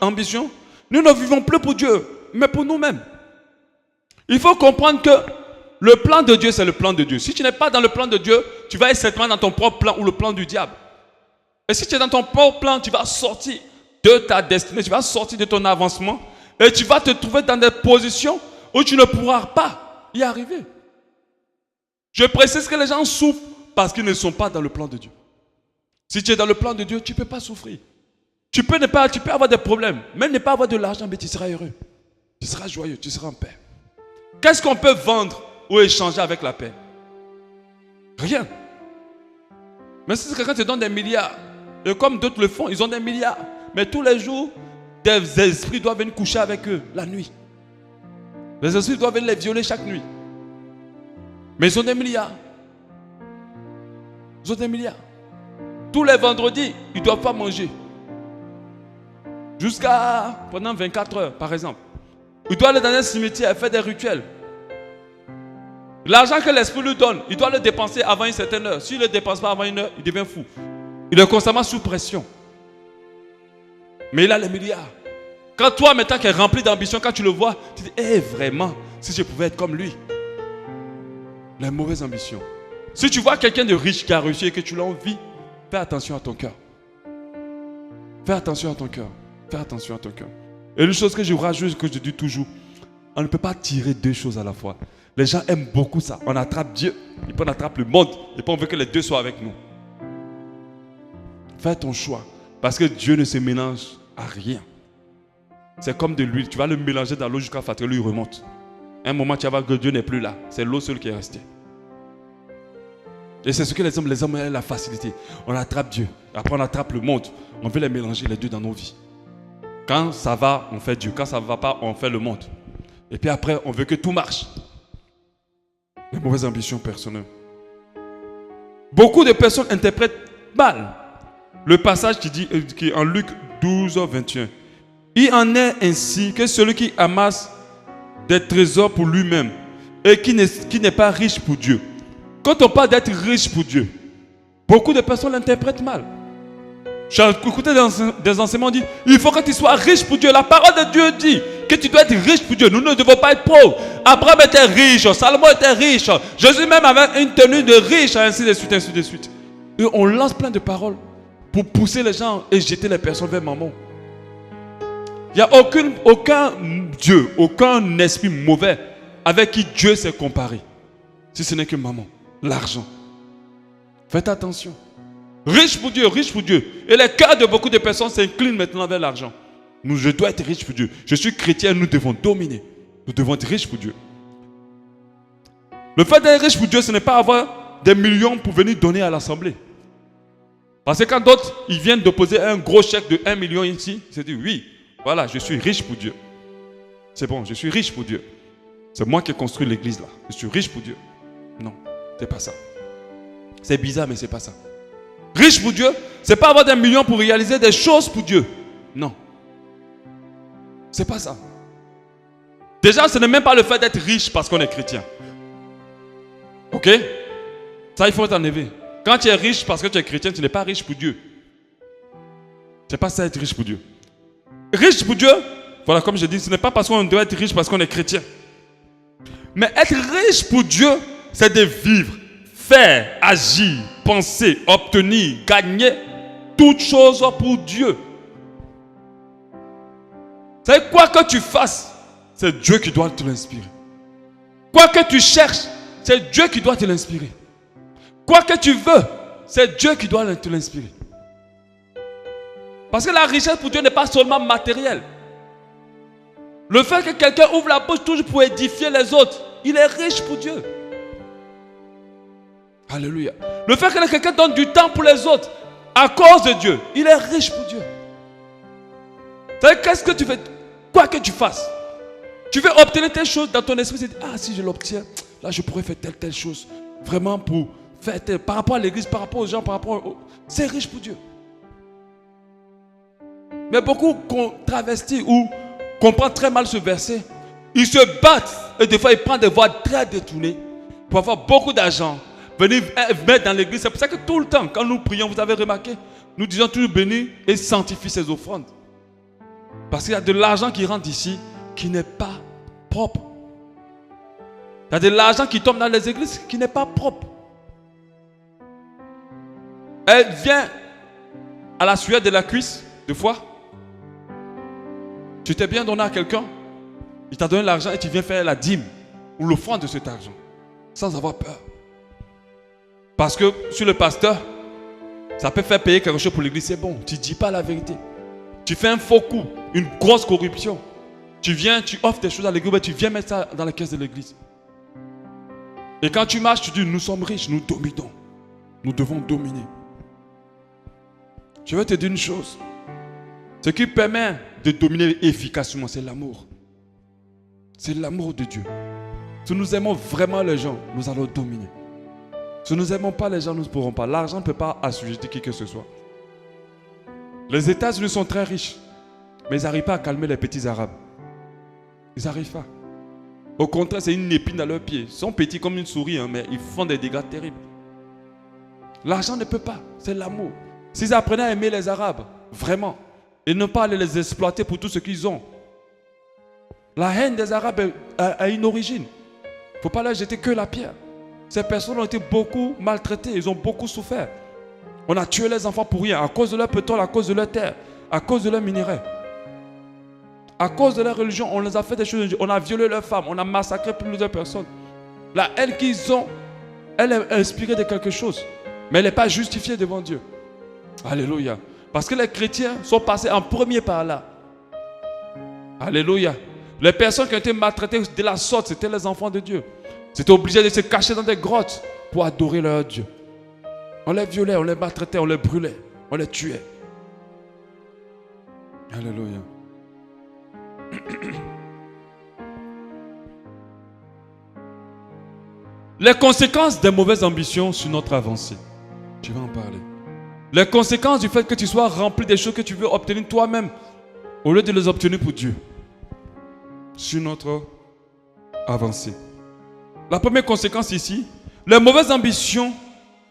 nous ne vivons plus pour Dieu, mais pour nous-mêmes. Il faut comprendre que le plan de Dieu, c'est le plan de Dieu. Si tu n'es pas dans le plan de Dieu, tu vas être certainement dans ton propre plan ou le plan du diable. Et si tu es dans ton propre plan, tu vas sortir de ta destinée, tu vas sortir de ton avancement et tu vas te trouver dans des positions où tu ne pourras pas y arriver. Je précise que les gens souffrent parce qu'ils ne sont pas dans le plan de Dieu. Si tu es dans le plan de Dieu, tu ne peux pas souffrir. Tu peux avoir des problèmes, même ne pas avoir de l'argent, mais tu seras heureux. Tu seras joyeux, tu seras en paix. Qu'est-ce qu'on peut vendre ou échanger avec la paix? Rien. Mais si quelqu'un te donne des milliards, et comme d'autres le font, ils ont des milliards, mais tous les jours, des esprits doivent venir coucher avec eux la nuit. Les esprits doivent venir les violer chaque nuit. Mais ils ont des milliards. Ils ont des milliards. Tous les vendredis, ils ne doivent pas manger. Jusqu'à pendant 24 heures, par exemple. Il doit aller dans un cimetière et faire des rituels. L'argent que l'esprit lui donne, il doit le dépenser avant une certaine heure. S'il ne le dépense pas avant une heure, il devient fou. Il est constamment sous pression. Mais il a les milliards. Quand toi, maintenant qui es rempli d'ambition, quand tu le vois, tu dis, vraiment, si je pouvais être comme lui. Les mauvaises ambitions. Si tu vois quelqu'un de riche qui a réussi et que tu l'envies, fais attention à ton cœur. Fais attention à ton cœur. Fais attention à ton cœur. Et une chose que je rajoute, que je dis toujours, on ne peut pas tirer deux choses à la fois. Les gens aiment beaucoup ça. On attrape Dieu, et puis on attrape le monde. Et puis on veut que les deux soient avec nous. Fais ton choix. Parce que Dieu ne se mélange à rien. C'est comme de l'huile. Tu vas le mélanger dans l'eau jusqu'à ce que lui remonte. Un moment, tu vas voir que Dieu n'est plus là. C'est l'eau seule qui est restée. Et c'est ce que les hommes ont la facilité. On attrape Dieu. Après, on attrape le monde. On veut les mélanger les deux dans nos vies. Quand ça va, on fait Dieu. Quand ça ne va pas, on fait le monde. Et puis après, on veut que tout marche. Les mauvaises ambitions personnelles. Beaucoup de personnes interprètent mal le passage qui est en Luc 12, 21. Il en est ainsi que celui qui amasse des trésors pour lui-même et qui n'est pas riche pour Dieu. Quand on parle d'être riche pour Dieu, beaucoup de personnes l'interprètent mal. J'ai écouté des enseignements dit, il faut que tu sois riche pour Dieu. La parole de Dieu dit que tu dois être riche pour Dieu. Nous ne devons pas être pauvres. Abraham était riche, Salomon était riche, Jésus même avait une tenue de riche, ainsi de suite, ainsi de suite. Et on lance plein de paroles pour pousser les gens et jeter les personnes vers maman. Il n'y a aucun Dieu, aucun esprit mauvais avec qui Dieu s'est comparé. Si ce n'est que maman, l'argent. Faites attention. Riche pour Dieu, riche pour Dieu. Et les cœurs de beaucoup de personnes s'inclinent maintenant vers l'argent. Je dois être riche pour Dieu. Je suis chrétien, nous devons dominer. Nous devons être riches pour Dieu. Le fait d'être riche pour Dieu, ce n'est pas avoir des millions pour venir donner à l'assemblée. Parce que quand d'autres, ils viennent déposer un gros chèque de 1 million ici, ils se disent, oui, voilà, je suis riche pour Dieu. C'est bon, je suis riche pour Dieu. C'est moi qui ai construit l'église là. Je suis riche pour Dieu. Non, c'est pas ça. C'est bizarre, mais c'est pas ça. Riche pour Dieu, c'est pas avoir des millions pour réaliser des choses pour Dieu. Non. C'est pas ça. Déjà, ce n'est même pas le fait d'être riche parce qu'on est chrétien. Ok? Ça, il faut t'enlever. Quand tu es riche parce que tu es chrétien, tu n'es pas riche pour Dieu. C'est pas ça être riche pour Dieu. Riche pour Dieu, voilà, comme je dis, ce n'est pas parce qu'on doit être riche parce qu'on est chrétien. Mais être riche pour Dieu, c'est de vivre, faire, agir, penser, obtenir, gagner toutes choses pour Dieu. C'est quoi que tu fasses, c'est Dieu qui doit te l'inspirer. Quoi que tu cherches, c'est Dieu qui doit te l'inspirer. Quoi que tu veux, c'est Dieu qui doit te l'inspirer. Parce que la richesse pour Dieu n'est pas seulement matérielle. Le fait que quelqu'un ouvre la bouche toujours pour édifier les autres, il est riche pour Dieu. Alléluia. Le fait que quelqu'un donne du temps pour les autres, à cause de Dieu, il est riche pour Dieu. Qu'est-ce que tu fais? Quoi que tu fasses, tu veux obtenir telle chose dans ton esprit, c'est ah, si je l'obtiens, là je pourrais faire telle chose. Vraiment pour faire tel, par rapport à l'église, par rapport aux gens, par rapport aux... C'est riche pour Dieu. Mais beaucoup travestissent ou comprennent très mal ce verset. Ils se battent et des fois ils prennent des voies très détournées pour avoir beaucoup d'argent, venir mettre dans l'église. C'est pour ça que tout le temps, quand nous prions, vous avez remarqué, nous disons toujours bénir et sanctifier ses offrandes. Parce qu'il y a de l'argent qui rentre ici qui n'est pas propre. Il y a de l'argent qui tombe dans les églises qui n'est pas propre. Elle vient à la sueur de la cuisse, deux fois. Tu t'es bien donné à quelqu'un, il t'a donné l'argent et tu viens faire la dîme ou l'offrande de cet argent, sans avoir peur. Parce que sur le pasteur, ça peut faire payer quelque chose pour l'église, c'est bon, tu ne dis pas la vérité. Tu fais un faux coup, une grosse corruption. Tu viens, tu offres des choses à l'église, mais tu viens mettre ça dans la caisse de l'église. Et quand tu marches, tu dis, nous sommes riches, nous dominons. Nous devons dominer. Je vais te dire une chose. Ce qui permet de dominer efficacement, c'est l'amour. C'est l'amour de Dieu. Si nous aimons vraiment les gens, nous allons dominer. Si nous n'aimons pas les gens, nous ne pourrons pas. L'argent ne peut pas assujettir qui que ce soit. Les États-Unis sont très riches, mais ils n'arrivent pas à calmer les petits Arabes. Ils n'arrivent pas. Au contraire, c'est une épine dans leurs pieds. Ils sont petits comme une souris, mais ils font des dégâts terribles. L'argent ne peut pas, c'est l'amour. S'ils apprenaient à aimer les Arabes, vraiment, et ne pas aller les exploiter pour tout ce qu'ils ont. La haine des Arabes a une origine. Il ne faut pas leur jeter que la pierre. Ces personnes ont été beaucoup maltraitées, ils ont beaucoup souffert. On a tué les enfants pour rien, à cause de leur pétrole, à cause de leur terre, à cause de leurs minerais. À cause de leur religion, on les a fait des choses, on a violé leurs femmes, on a massacré plusieurs personnes. La haine qu'ils ont, elle est inspirée de quelque chose, mais elle n'est pas justifiée devant Dieu. Alléluia. Parce que les chrétiens sont passés en premier par là. Alléluia. Les personnes qui ont été maltraitées de la sorte, c'était les enfants de Dieu. C'était obligé de se cacher dans des grottes pour adorer leur Dieu. On les violait, on les maltraitait, on les brûlait, on les tuait. Alléluia. Les conséquences des mauvaises ambitions sur notre avancée. Je vais en parler. Les conséquences du fait que tu sois rempli des choses que tu veux obtenir toi-même, au lieu de les obtenir pour Dieu. Sur notre avancée. La première conséquence ici, les mauvaises ambitions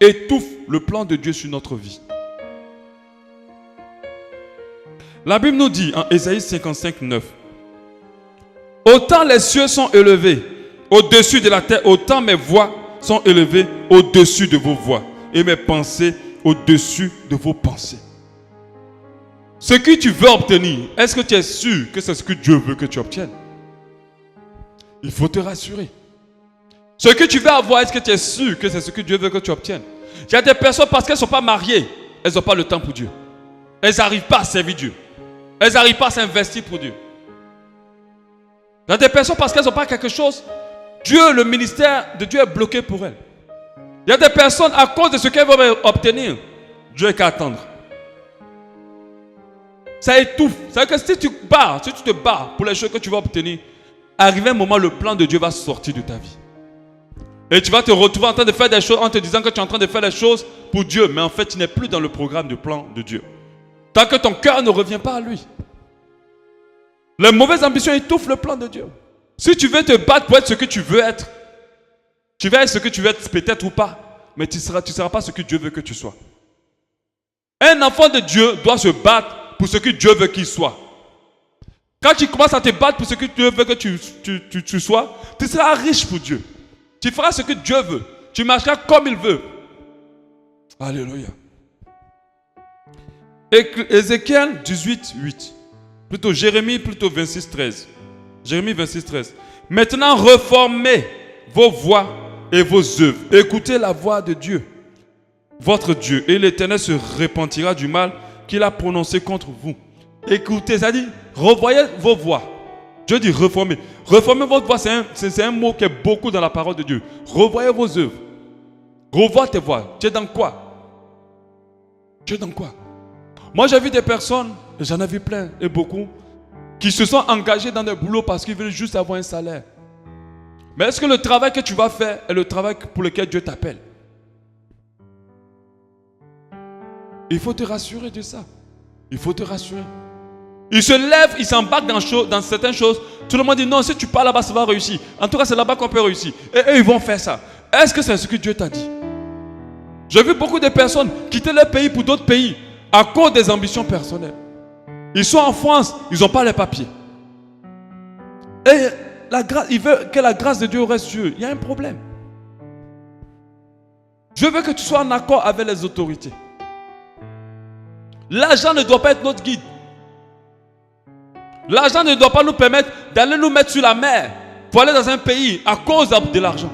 étouffent le plan de Dieu sur notre vie. La Bible nous dit en Ésaïe 55, 9, autant les cieux sont élevés au-dessus de la terre, autant mes voix sont élevées au-dessus de vos voix et mes pensées au-dessus de vos pensées. Ce que tu veux obtenir, est-ce que tu es sûr que c'est ce que Dieu veut que tu obtiennes? Il faut te rassurer. Ce que tu veux avoir, est-ce que tu es sûr que c'est ce que Dieu veut que tu obtiennes? Il y a des personnes, parce qu'elles ne sont pas mariées, elles n'ont pas le temps pour Dieu. Elles n'arrivent pas à servir Dieu. Elles n'arrivent pas à s'investir pour Dieu. Il y a des personnes, parce qu'elles n'ont pas quelque chose, Dieu, le ministère de Dieu est bloqué pour elles. Il y a des personnes, à cause de ce qu'elles veulent obtenir, Dieu est qu'à attendre. Ça étouffe. C'est-à-dire que si tu te bats pour les choses que tu vas obtenir, arrivé un moment, le plan de Dieu va sortir de ta vie. Et tu vas te retrouver en train de faire des choses en te disant que tu es en train de faire des choses pour Dieu. Mais en fait, tu n'es plus dans le programme du plan de Dieu. Tant que ton cœur ne revient pas à lui. Les mauvaises ambitions étouffent le plan de Dieu. Si tu veux te battre pour être ce que tu veux être, tu vas être ce que tu veux être peut-être ou pas. Mais tu ne seras pas ce que Dieu veut que tu sois. Un enfant de Dieu doit se battre pour ce que Dieu veut qu'il soit. Quand tu commences à te battre pour ce que Dieu veut que tu sois, tu seras riche pour Dieu. Tu feras ce que Dieu veut. Tu marcheras comme il veut. Alléluia. Ézéchiel 18, 8. Plutôt Jérémie, 26, 13. Jérémie 26, 13. Maintenant, reformez vos voies et vos œuvres. Écoutez la voix de Dieu, votre Dieu, et l'Éternel se repentira du mal qu'il a prononcé contre vous. Écoutez, ça dit, revoyez vos voies. Dieu dit reformer. Reformer votre voix, c'est un mot qui est beaucoup dans la parole de Dieu. Revoyez vos œuvres. Revois tes voies. Tu es dans quoi? Tu es dans quoi? Moi, j'ai vu des personnes, j'en ai vu plein et beaucoup, qui se sont engagés dans des boulots parce qu'ils veulent juste avoir un salaire. Mais est-ce que le travail que tu vas faire est le travail pour lequel Dieu t'appelle? Il faut te rassurer de ça. Il faut te rassurer. Ils se lèvent, ils s'embarquent dans certaines choses. Tout le monde dit non, si tu pars là-bas, ça va réussir. En tout cas, c'est là-bas qu'on peut réussir. Et eux, ils vont faire ça. Est-ce que c'est ce que Dieu t'a dit? J'ai vu beaucoup de personnes quitter leur pays pour d'autres pays à cause des ambitions personnelles. Ils sont en France, ils n'ont pas les papiers. Et ils veulent que la grâce de Dieu reste sur eux. Il y a un problème. Je veux que tu sois en accord avec les autorités. L'argent ne doit pas être notre guide. L'argent ne doit pas nous permettre d'aller nous mettre sur la mer pour aller dans un pays à cause de l'argent.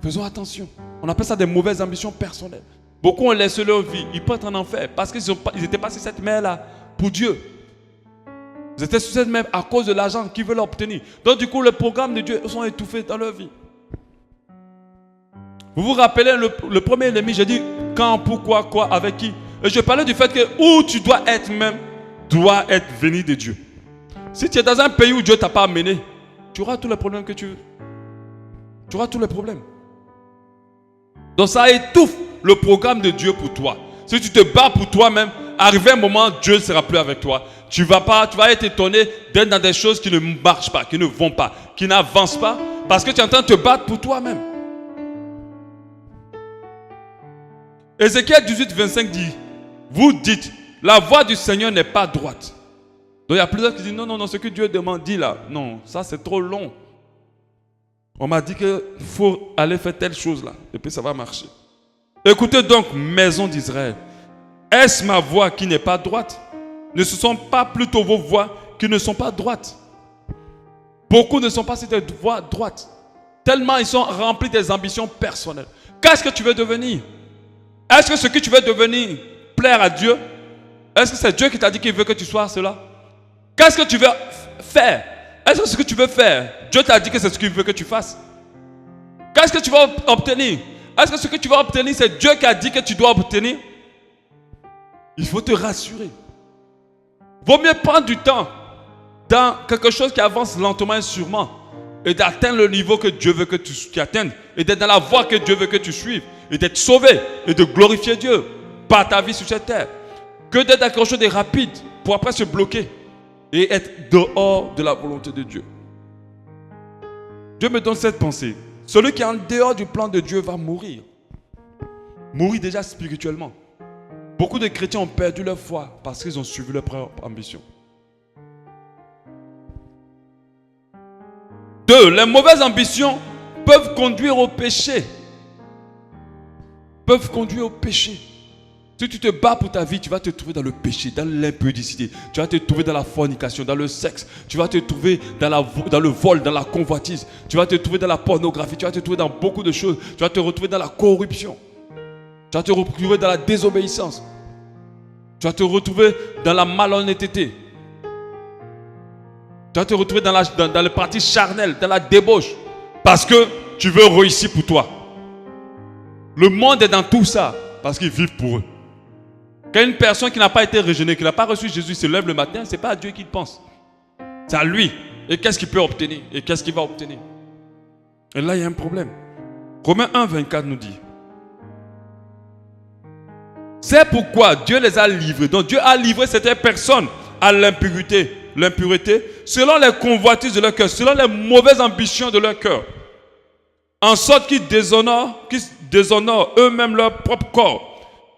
Faisons attention. On appelle ça des mauvaises ambitions personnelles. Beaucoup ont laissé leur vie. Ils partent en enfer parce qu'ils n'étaient pas sur cette mer-là pour Dieu. Ils étaient sur cette mer à cause de l'argent qu'ils veulent obtenir. Donc du coup, les programmes de Dieu sont étouffés dans leur vie. Vous vous rappelez le premier ennemi, j'ai dit quand, pourquoi, quoi, avec qui. Et je parlais du fait que où tu dois être même, doit être venu de Dieu. Si tu es dans un pays où Dieu ne t'a pas amené, tu auras tous les problèmes que tu veux. Tu auras tous les problèmes. Donc ça étouffe le programme de Dieu pour toi. Si tu te bats pour toi-même, arrivé un moment, Dieu ne sera plus avec toi. Tu vas être étonné d'être dans des choses qui ne marchent pas, qui ne vont pas, qui n'avancent pas, parce que tu es en train de te battre pour toi-même. Ézéchiel 18, 25 dit, vous dites, la voie du Seigneur n'est pas droite. Donc il y a plusieurs qui disent, non, non, non, ce que Dieu demande, dit là, non, ça c'est trop long. On m'a dit qu'il faut aller faire telle chose là, et puis ça va marcher. Écoutez donc, maison d'Israël, est-ce ma voie qui n'est pas droite? Ne ce sont pas plutôt vos voies qui ne sont pas droites? Beaucoup ne sont pas sur des voies droites, tellement ils sont remplis des ambitions personnelles. Qu'est-ce que tu veux devenir? Est-ce que ce que tu veux devenir plaire à Dieu? Est-ce que c'est Dieu qui t'a dit qu'il veut que tu sois cela? Qu'est-ce que tu veux faire? Est-ce que ce que tu veux faire, Dieu t'a dit que c'est ce qu'il veut que tu fasses? Qu'est-ce que tu vas obtenir? Est-ce que ce que tu vas obtenir, c'est Dieu qui a dit que tu dois obtenir? Il faut te rassurer. Vaut mieux prendre du temps dans quelque chose qui avance lentement et sûrement et d'atteindre le niveau que Dieu veut que tu atteignes et d'être dans la voie que Dieu veut que tu suives et d'être sauvé et de glorifier Dieu par ta vie sur cette terre que d'être dans quelque chose de rapide pour après se bloquer et être dehors de la volonté de Dieu. Dieu me donne cette pensée. Celui qui est en dehors du plan de Dieu va mourir. Mourir déjà spirituellement. Beaucoup de chrétiens ont perdu leur foi parce qu'ils ont suivi leur propre ambition. 2. Les mauvaises ambitions peuvent conduire au péché. Peuvent conduire au péché. Si tu te bats pour ta vie, tu vas te trouver dans le péché, dans l'impudicité. Tu vas te trouver dans la fornication, dans le sexe. Tu vas te trouver dans le vol, dans la convoitise. Tu vas te trouver dans la pornographie. Tu vas te trouver dans beaucoup de choses. Tu vas te retrouver dans la corruption. Tu vas te retrouver dans la désobéissance. Tu vas te retrouver dans la malhonnêteté. Tu vas te retrouver dans le parti charnel, dans la débauche. Parce que tu veux réussir pour toi. Le monde est dans tout ça parce qu'ils vivent pour eux. Quand une personne qui n'a pas été régénérée, qui n'a pas reçu Jésus, se lève le matin, ce n'est pas à Dieu qu'il pense. C'est à lui. Et qu'est-ce qu'il peut obtenir? Et qu'est-ce qu'il va obtenir? Et là, il y a un problème. Romains 1, 24 nous dit: c'est pourquoi Dieu les a livrés. Donc Dieu a livré certaines personnes à l'impureté, selon les convoitises de leur cœur, selon les mauvaises ambitions de leur cœur, en sorte qu'ils déshonorent eux-mêmes leur propre corps.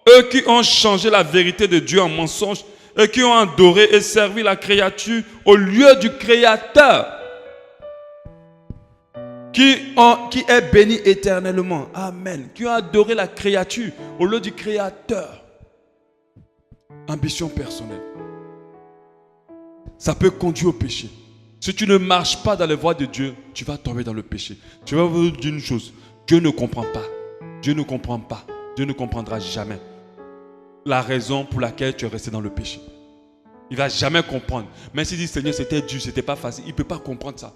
Eux qui ont changé la vérité de Dieu en mensonge et qui ont adoré et servi la créature au lieu du Créateur, qui est béni éternellement. Amen. Qui ont adoré la créature au lieu du Créateur. Ambition personnelle. Ça peut conduire au péché. Si tu ne marches pas dans les voies de Dieu, tu vas tomber dans le péché. Tu vas vous dire une chose: Dieu ne comprend pas. Dieu ne comprend pas. Dieu ne comprendra jamais la raison pour laquelle tu es resté dans le péché. Il ne va jamais comprendre. Même s'il dit: Seigneur, c'était dur, c'était pas facile. Il ne peut pas comprendre ça.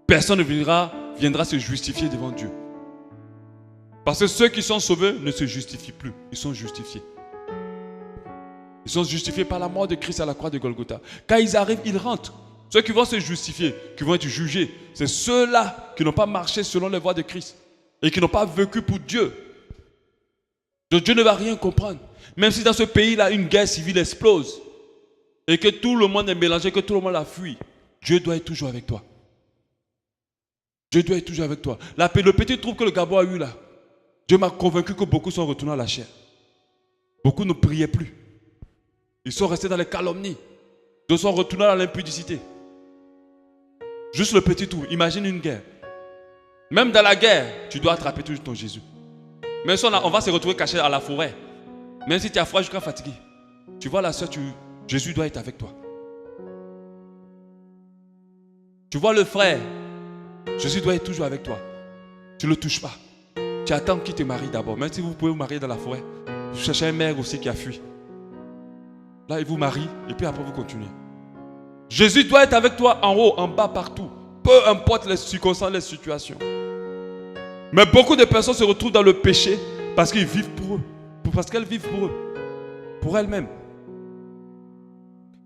Personne ne viendra se justifier devant Dieu. Parce que ceux qui sont sauvés ne se justifient plus. Ils sont justifiés. Ils sont justifiés par la mort de Christ à la croix de Golgotha. Quand ils arrivent, ils rentrent. Ceux qui vont se justifier, qui vont être jugés, c'est ceux-là qui n'ont pas marché selon les voies de Christ et qui n'ont pas vécu pour Dieu. Donc Dieu ne va rien comprendre. Même si dans ce pays-là, une guerre civile explose et que tout le monde est mélangé, que tout le monde a fui, Dieu doit être toujours avec toi. Dieu doit être toujours avec toi. Le petit trouble que le Gabon a eu là, Dieu m'a convaincu que beaucoup sont retournés à la chair. Beaucoup ne priaient plus. Ils sont restés dans les calomnies. D'autres sont retournés à l'impudicité. Juste le petit trou. Imagine une guerre. Même dans la guerre, tu dois attraper toujours ton Jésus. Même si on va se retrouver caché à la forêt. Même si tu as froid jusqu'à fatigué. Tu vois la soeur, Jésus doit être avec toi. Tu vois le frère, Jésus doit être toujours avec toi. Tu ne le touches pas. Tu attends qu'il te marie d'abord. Même si vous pouvez vous marier dans la forêt, vous cherchez un maire aussi qui a fui. Là, il vous marie et puis après vous continuez. Jésus doit être avec toi en haut, en bas, partout. Peu importe les circonstances, les situations. Mais beaucoup de personnes se retrouvent dans le péché parce qu'ils vivent pour eux. Parce qu'elles vivent pour eux. Pour elles-mêmes.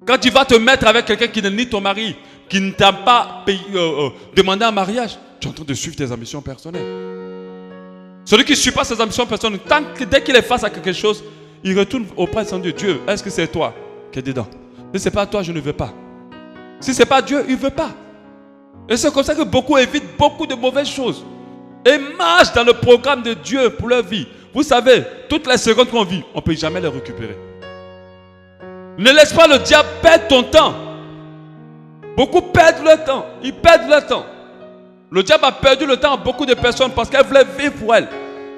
Quand tu vas te mettre avec quelqu'un qui n'est ni ton mari, qui ne t'a pas demandé un mariage, tu es en train de suivre tes ambitions personnelles. Celui qui ne suit pas ses ambitions personnelles, dès qu'il est face à quelque chose, il retourne auprès de son Dieu. Dieu, est-ce que c'est toi qui es dedans? Si ce n'est pas toi, je ne veux pas. Si ce n'est pas Dieu, il ne veut pas. Et c'est comme ça que beaucoup évitent beaucoup de mauvaises choses. Et marchent dans le programme de Dieu pour leur vie. Vous savez, toutes les secondes qu'on vit, on ne peut jamais les récupérer. Ne laisse pas le diable perdre ton temps. Beaucoup perdent leur temps. Ils perdent leur temps. Le diable a perdu le temps à beaucoup de personnes parce qu'elles voulaient vivre pour elles.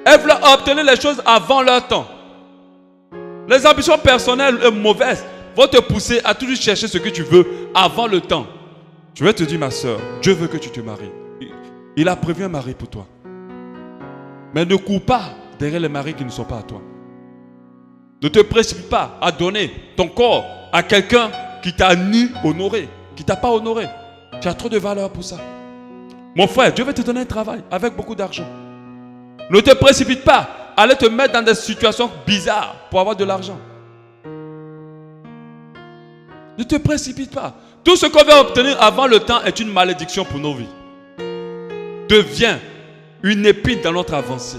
Elles voulaient obtenir les choses avant leur temps. Les ambitions personnelles mauvaises vont te pousser à toujours chercher ce que tu veux avant le temps. Je vais te dire, ma soeur, Dieu veut que tu te maries. Il a prévu un mari pour toi. Mais ne cours pas derrière les maris qui ne sont pas à toi. Ne te précipite pas à donner ton corps à quelqu'un qui t'a ni honoré, qui t'a pas honoré. Tu as trop de valeur pour ça. Mon frère, Dieu veut te donner un travail avec beaucoup d'argent. Ne te précipite pas à aller te mettre dans des situations bizarres pour avoir de l'argent. Ne te précipite pas. Tout ce qu'on veut obtenir avant le temps est une malédiction pour nos vies. Devient une épine dans notre avancée.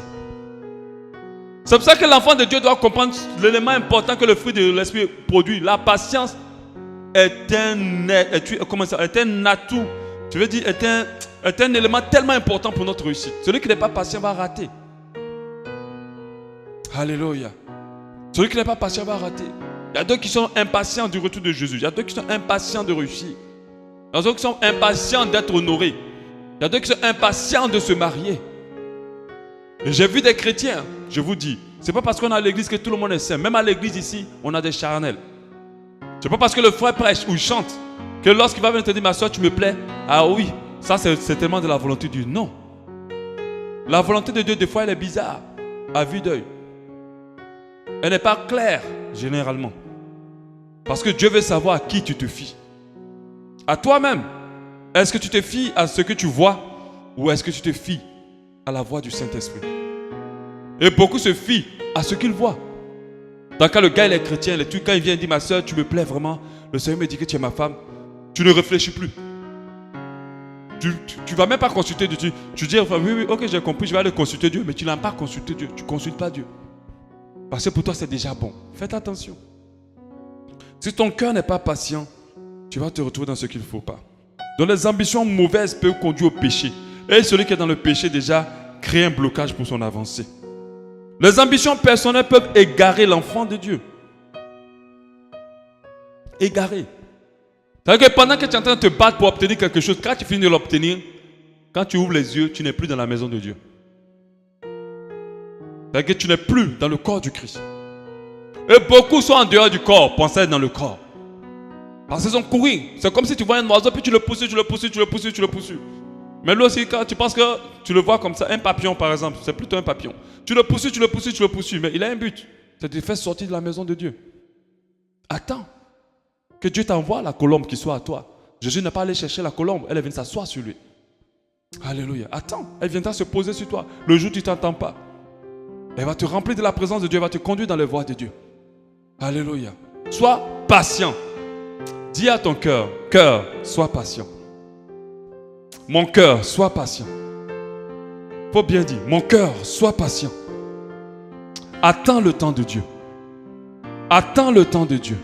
C'est pour ça que l'enfant de Dieu doit comprendre l'élément important que le fruit de l'esprit produit. La patience est un atout. Je veux dire, est un élément tellement important pour notre réussite. Celui qui n'est pas patient va rater. Alléluia. Celui qui n'est pas patient va rater. Il y a d'autres qui sont impatients du retour de Jésus. Il y a d'autres qui sont impatients de réussir. Il y a d'autres qui sont impatients d'être honorés. Il y a d'autres qui sont impatients de se marier. Et j'ai vu des chrétiens, je vous dis, c'est pas parce qu'on est à l'église que tout le monde est saint. Même à l'église ici, on a des charnels. C'est pas parce que le frère prêche ou chante que lorsqu'il va venir te dire, ma soeur, tu me plais. Ah oui, ça c'est tellement de la volonté de Dieu. Non. La volonté de Dieu, des fois, elle est bizarre, à vue d'œil. Elle n'est pas claire, généralement. Parce que Dieu veut savoir à qui tu te fies. À toi-même. Est-ce que tu te fies à ce que tu vois ou est-ce que tu te fies à la voix du Saint-Esprit? Et beaucoup se fient à ce qu'ils voient. Donc quand le gars il est chrétien, quand il vient dire, ma soeur, tu me plais vraiment, le Seigneur me dit que tu es ma femme, tu ne réfléchis plus. Tu ne vas même pas consulter Dieu. Tu dis, enfin, oui, ok, j'ai compris, je vais aller consulter Dieu, mais tu n'as pas consulté Dieu, tu ne consultes pas Dieu. Parce que pour toi c'est déjà bon. Faites attention. Si ton cœur n'est pas patient, tu vas te retrouver dans ce qu'il ne faut pas. Donc les ambitions mauvaises peuvent conduire au péché. Et celui qui est dans le péché déjà crée un blocage pour son avancée. Les ambitions personnelles peuvent égarer l'enfant de Dieu. Égarer. C'est-à-dire que pendant que tu es en train de te battre pour obtenir quelque chose, quand tu finis de l'obtenir, quand tu ouvres les yeux, tu n'es plus dans la maison de Dieu. C'est-à-dire que tu n'es plus dans le corps du Christ. Et beaucoup sont en dehors du corps, pensant être dans le corps. Parce qu'ils ont couru. C'est comme si tu vois un oiseau, puis tu le pousses. Mais lui aussi, quand tu penses que tu le vois comme ça, un papillon par exemple, c'est plutôt un papillon. Tu le pousses, mais il a un but. C'est de te faire sortir de la maison de Dieu. Attends que Dieu t'envoie la colombe qui soit à toi. Jésus n'est pas allé chercher la colombe, elle est venue s'asseoir sur lui. Alléluia. Attends, elle viendra se poser sur toi. Le jour où tu ne t'entends pas, elle va te remplir de la présence de Dieu, elle va te conduire dans les voies de Dieu. Alléluia. Sois patient. Dis à ton cœur, cœur, sois patient. Mon cœur, sois patient. Faut bien dire, mon cœur, sois patient. Attends le temps de Dieu. Attends le temps de Dieu.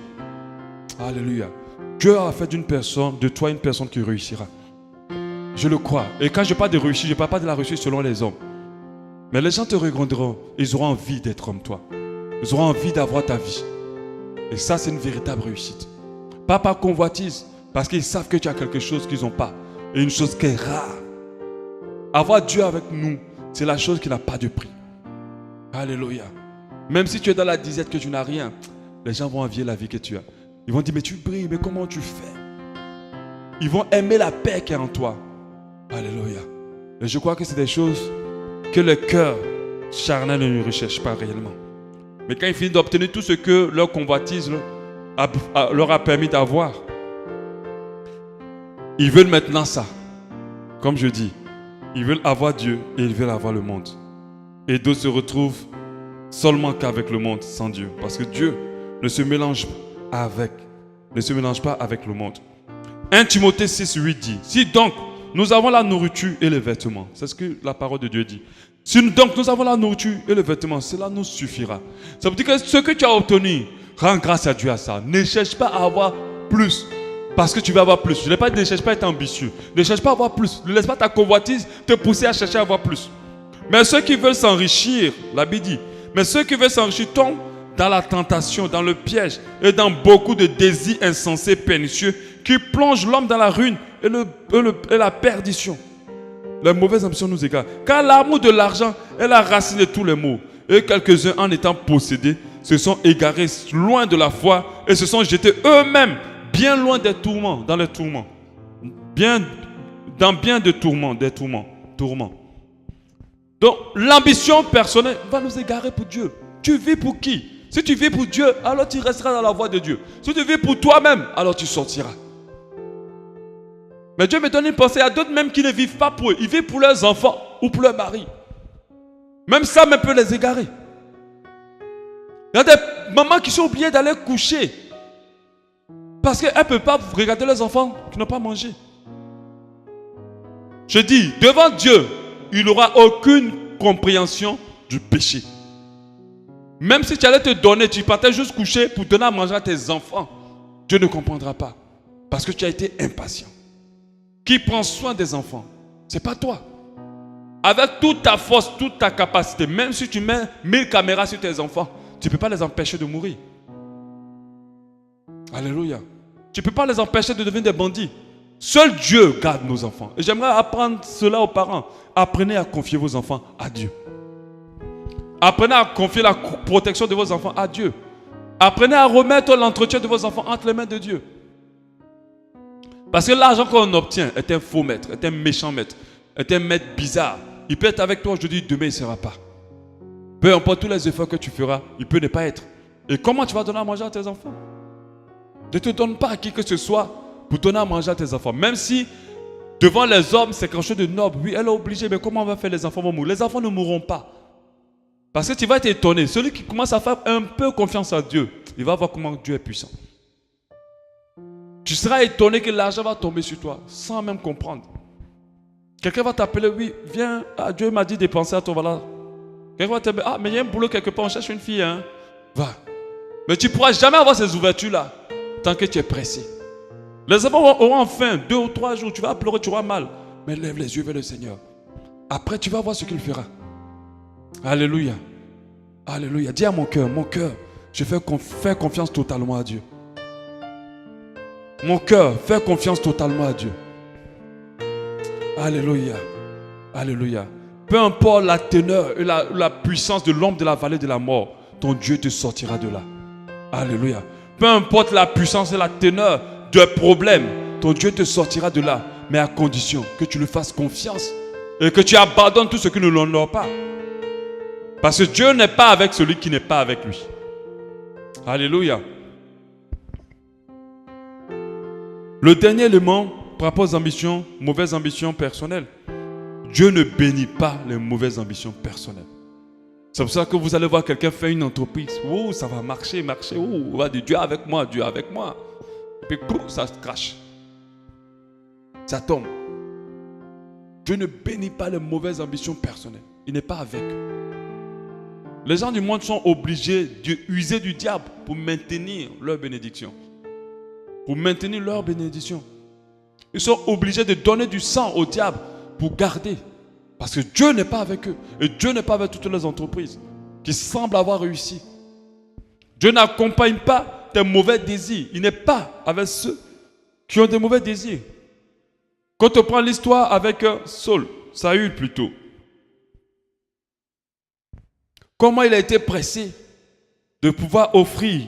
Alléluia. Dieu a fait de toi une personne qui réussira. Je le crois. Et quand je parle de réussite, je ne parle pas de la réussite selon les hommes. Mais les gens te regarderont. Ils auront envie d'être comme toi. Ils auront envie d'avoir ta vie. Et ça, c'est une véritable réussite. Pas par convoitise, parce qu'ils savent que tu as quelque chose qu'ils n'ont pas. Et une chose qui est rare. Avoir Dieu avec nous, c'est la chose qui n'a pas de prix. Alléluia. Même si tu es dans la disette que tu n'as rien, les gens vont envier la vie que tu as. Ils vont dire, mais tu brilles, mais comment tu fais? Ils vont aimer la paix qui est en toi. Alléluia. Et je crois que c'est des choses que le cœur charnel ne recherche pas réellement. Mais quand ils finissent d'obtenir tout ce que leur convoitise leur a permis d'avoir, ils veulent maintenant ça. Comme je dis, ils veulent avoir Dieu et ils veulent avoir le monde. Et d'autres se retrouvent seulement qu'avec le monde, sans Dieu. Parce que Dieu ne se mélange pas avec le monde. 1 Timothée 6:8 dit, si donc nous avons la nourriture et les vêtements, c'est ce que la parole de Dieu dit. Si donc nous avons la nourriture et les vêtements, cela nous suffira. Ça veut dire que ce que tu as obtenu, rends grâce à Dieu à ça. Ne cherche pas à avoir plus. Parce que tu vas avoir plus. Je n'ai pas dit ne cherche pas à être ambitieux. Ne cherche pas à avoir plus. Ne laisse pas ta convoitise te pousser à chercher à avoir plus. Mais ceux qui veulent s'enrichir, la Bible dit, mais ceux qui veulent s'enrichir tombent dans la tentation, dans le piège et dans beaucoup de désirs insensés, pernicieux qui plongent l'homme dans la ruine et la perdition. Les mauvaises ambitions nous égarent. Car l'amour de l'argent est la racine de tous les maux. Et quelques-uns, en étant possédés, se sont égarés loin de la foi et se sont jetés eux-mêmes bien loin des tourments, dans les tourments. Dans bien de tourments. Donc, l'ambition personnelle va nous égarer pour Dieu. Tu vis pour qui? Si tu vis pour Dieu, alors tu resteras dans la voie de Dieu. Si tu vis pour toi-même, alors tu sortiras. Mais Dieu me donne une pensée. Il y a d'autres même qui ne vivent pas pour eux. Ils vivent pour leurs enfants ou pour leur mari. Même ça même peut les égarer. Il y a des mamans qui sont obligées d'aller coucher parce qu'elles ne peuvent pas regarder leurs enfants qui n'ont pas mangé. Je dis, devant Dieu, il n'aura aucune compréhension du péché. Même si tu allais te donner, tu partais juste coucher pour donner à manger à tes enfants, Dieu ne comprendra pas. Parce que tu as été impatient. Qui prend soin des enfants? Ce n'est pas toi. Avec toute ta force, toute ta capacité, même si tu mets 1000 caméras sur tes enfants, tu ne peux pas les empêcher de mourir. Alléluia. Tu ne peux pas les empêcher de devenir des bandits. Seul Dieu garde nos enfants. Et j'aimerais apprendre cela aux parents. Apprenez à confier vos enfants à Dieu. Apprenez à confier la protection de vos enfants à Dieu. Apprenez à remettre l'entretien de vos enfants entre les mains de Dieu. Parce que l'argent qu'on obtient est un faux maître, est un méchant maître, est un maître bizarre. Il peut être avec toi aujourd'hui, demain il ne sera pas. Peu importe tous les efforts que tu feras, il peut ne pas être. Et comment tu vas donner à manger à tes enfants? Ne te donne pas à qui que ce soit pour donner à manger à tes enfants. Même si devant les hommes c'est quelque chose de noble. Oui, elle est obligée, mais comment on va faire? Les enfants vont mourir. Les enfants ne mourront pas. Parce que tu vas être étonné. Celui qui commence à faire un peu confiance à Dieu, il va voir comment Dieu est puissant. Tu seras étonné que l'argent va tomber sur toi sans même comprendre. Quelqu'un va t'appeler, oui, viens, Dieu m'a dit de penser à toi, voilà. Quelqu'un va t'appeler, mais il y a un boulot quelque part, on cherche une fille, hein. Va. Mais tu ne pourras jamais avoir ces ouvertures-là tant que tu es pressé. Les enfants auront faim, 2 ou 3 jours, tu vas pleurer, tu auras mal. Mais lève les yeux vers le Seigneur. Après, tu vas voir ce qu'il fera. Alléluia. Alléluia. Dis à mon cœur, je fais confiance totalement à Dieu. Mon cœur, fais confiance totalement à Dieu. Alléluia. Alléluia. Peu importe la teneur et la puissance de l'ombre de la vallée de la mort, ton Dieu te sortira de là. Alléluia. Peu importe la puissance et la teneur des problèmes, ton Dieu te sortira de là. Mais à condition que tu lui fasses confiance et que tu abandonnes tout ce qui ne l'honore pas. Parce que Dieu n'est pas avec celui qui n'est pas avec lui. Alléluia. Le dernier élément par rapport aux ambitions, mauvaises ambitions personnelles. Dieu ne bénit pas les mauvaises ambitions personnelles. C'est pour ça que vous allez voir quelqu'un faire une entreprise. Oh, ça va marcher. Oh, on va dire Dieu avec moi. Et puis, ça se crache. Ça tombe. Dieu ne bénit pas les mauvaises ambitions personnelles. Il n'est pas avec eux. Les gens du monde sont obligés d'user du diable pour maintenir leur bénédiction. Ils sont obligés de donner du sang au diable pour garder. Parce que Dieu n'est pas avec eux. Et Dieu n'est pas avec toutes les entreprises qui semblent avoir réussi. Dieu n'accompagne pas tes mauvais désirs. Il n'est pas avec ceux qui ont des mauvais désirs. Quand on prend l'histoire avec Saül plutôt. Comment il a été pressé de pouvoir offrir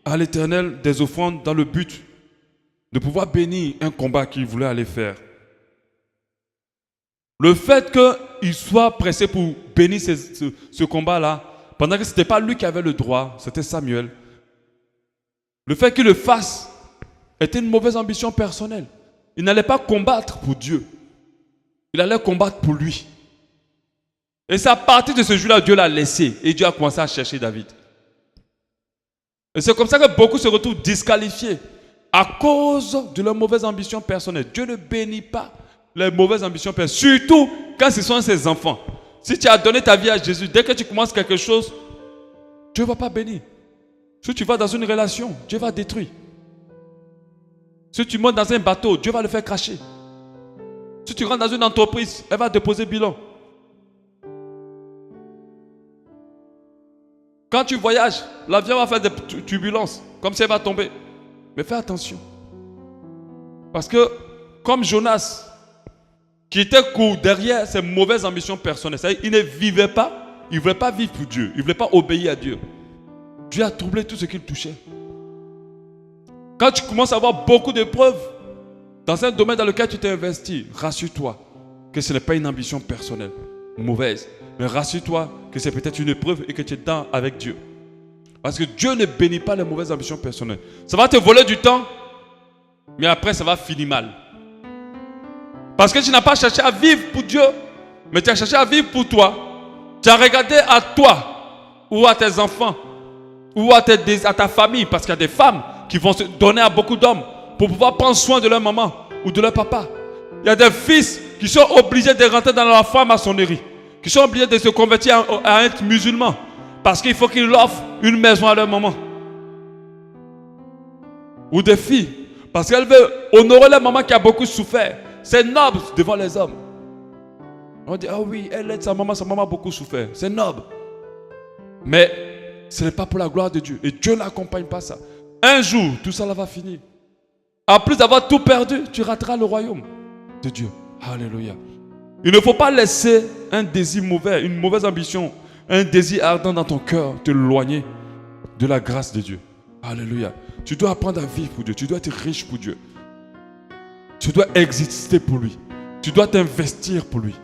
à l'Éternel des offrandes dans le but de pouvoir bénir un combat qu'il voulait aller faire. Le fait qu'il soit pressé pour bénir ce combat-là, pendant que ce n'était pas lui qui avait le droit, c'était Samuel. Le fait qu'il le fasse était une mauvaise ambition personnelle. Il n'allait pas combattre pour Dieu. Il allait combattre pour lui. Et c'est à partir de ce jour-là, Dieu l'a laissé. Et Dieu a commencé à chercher David. Et c'est comme ça que beaucoup se retrouvent disqualifiés à cause de leur mauvaise ambition personnelle. Dieu ne bénit pas les mauvaises ambitions personnelles, surtout quand ce sont ses enfants. Si tu as donné ta vie à Jésus, dès que tu commences quelque chose, Dieu ne va pas bénir. Si tu vas dans une relation, Dieu va détruire. Si tu montes dans un bateau, Dieu va le faire cracher. Si tu rentres dans une entreprise, elle va déposer bilan. Quand tu voyages, l'avion va faire des turbulences, comme si elle va tomber. Mais fais attention. Parce que, comme Jonas, qui était derrière ses mauvaises ambitions personnelles, c'est-à-dire il ne vivait pas, il ne voulait pas vivre pour Dieu, il ne voulait pas obéir à Dieu. Dieu a troublé tout ce qu'il touchait. Quand tu commences à avoir beaucoup d'épreuves dans un domaine dans lequel tu t'es investi, rassure-toi que ce n'est pas une ambition personnelle mauvaise, mais rassure-toi que c'est peut-être une épreuve et que tu es dedans avec Dieu. Parce que Dieu ne bénit pas les mauvaises ambitions personnelles. Ça va te voler du temps, mais après ça va finir mal. Parce que tu n'as pas cherché à vivre pour Dieu, mais tu as cherché à vivre pour toi. Tu as regardé à toi, ou à tes enfants, ou à ta famille, parce qu'il y a des femmes qui vont se donner à beaucoup d'hommes pour pouvoir prendre soin de leur maman ou de leur papa. Il y a des fils qui sont obligés de rentrer dans la franc-maçonnerie, qui sont obligés de se convertir à un musulman, parce qu'il faut qu'ils offrent une maison à leur maman. Ou des filles, parce qu'elles veulent honorer leur maman qui a beaucoup souffert. C'est noble devant les hommes. On dit, ah oui, elle aide sa maman a beaucoup souffert. C'est noble. Mais ce n'est pas pour la gloire de Dieu. Et Dieu n'accompagne pas ça. Un jour, tout ça va finir. En plus d'avoir tout perdu, tu rateras le royaume de Dieu. Alléluia. Il ne faut pas laisser un désir mauvais, une mauvaise ambition, un désir ardent dans ton cœur te éloigner de la grâce de Dieu. Alléluia. Tu dois apprendre à vivre pour Dieu. Tu dois être riche pour Dieu. Tu dois exister pour lui. Tu dois t'investir pour lui.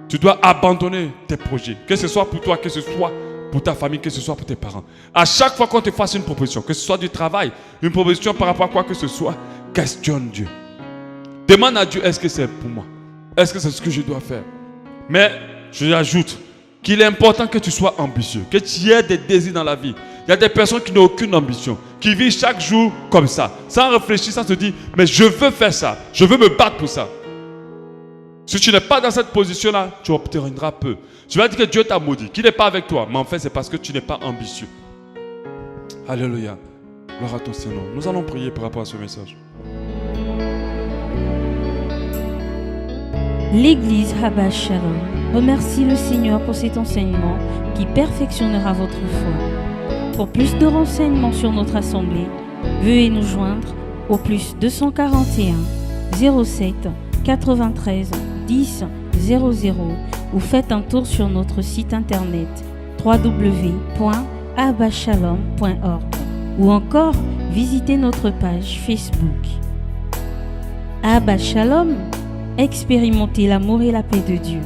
Tu dois abandonner tes projets. Que ce soit pour toi, que ce soit pour ta famille, que ce soit pour tes parents. À chaque fois qu'on te fasse une proposition, que ce soit du travail, une proposition par rapport à quoi que ce soit, questionne Dieu. Demande à Dieu, est-ce que c'est pour moi? Est-ce que c'est ce que je dois faire? Mais je ajoute qu'il est important que tu sois ambitieux, que tu aies des désirs dans la vie. Il y a des personnes qui n'ont aucune ambition, qui vivent chaque jour comme ça, sans réfléchir, sans se dire, mais je veux faire ça, je veux me battre pour ça. Si tu n'es pas dans cette position-là, tu obtiendras peu. Tu vas dire que Dieu t'a maudit, qu'il n'est pas avec toi, mais en fait c'est parce que tu n'es pas ambitieux. Alléluia. Gloire à ton Seigneur. Nous allons prier par rapport à ce message. L'église Abba Shalom remercie le Seigneur pour cet enseignement qui perfectionnera votre foi. Pour plus de renseignements sur notre assemblée, veuillez nous joindre au plus 241 07 93 10 00 ou faites un tour sur notre site internet www.abbashalom.org ou encore visitez notre page Facebook. Abba Shalom, expérimentez l'amour et la paix de Dieu.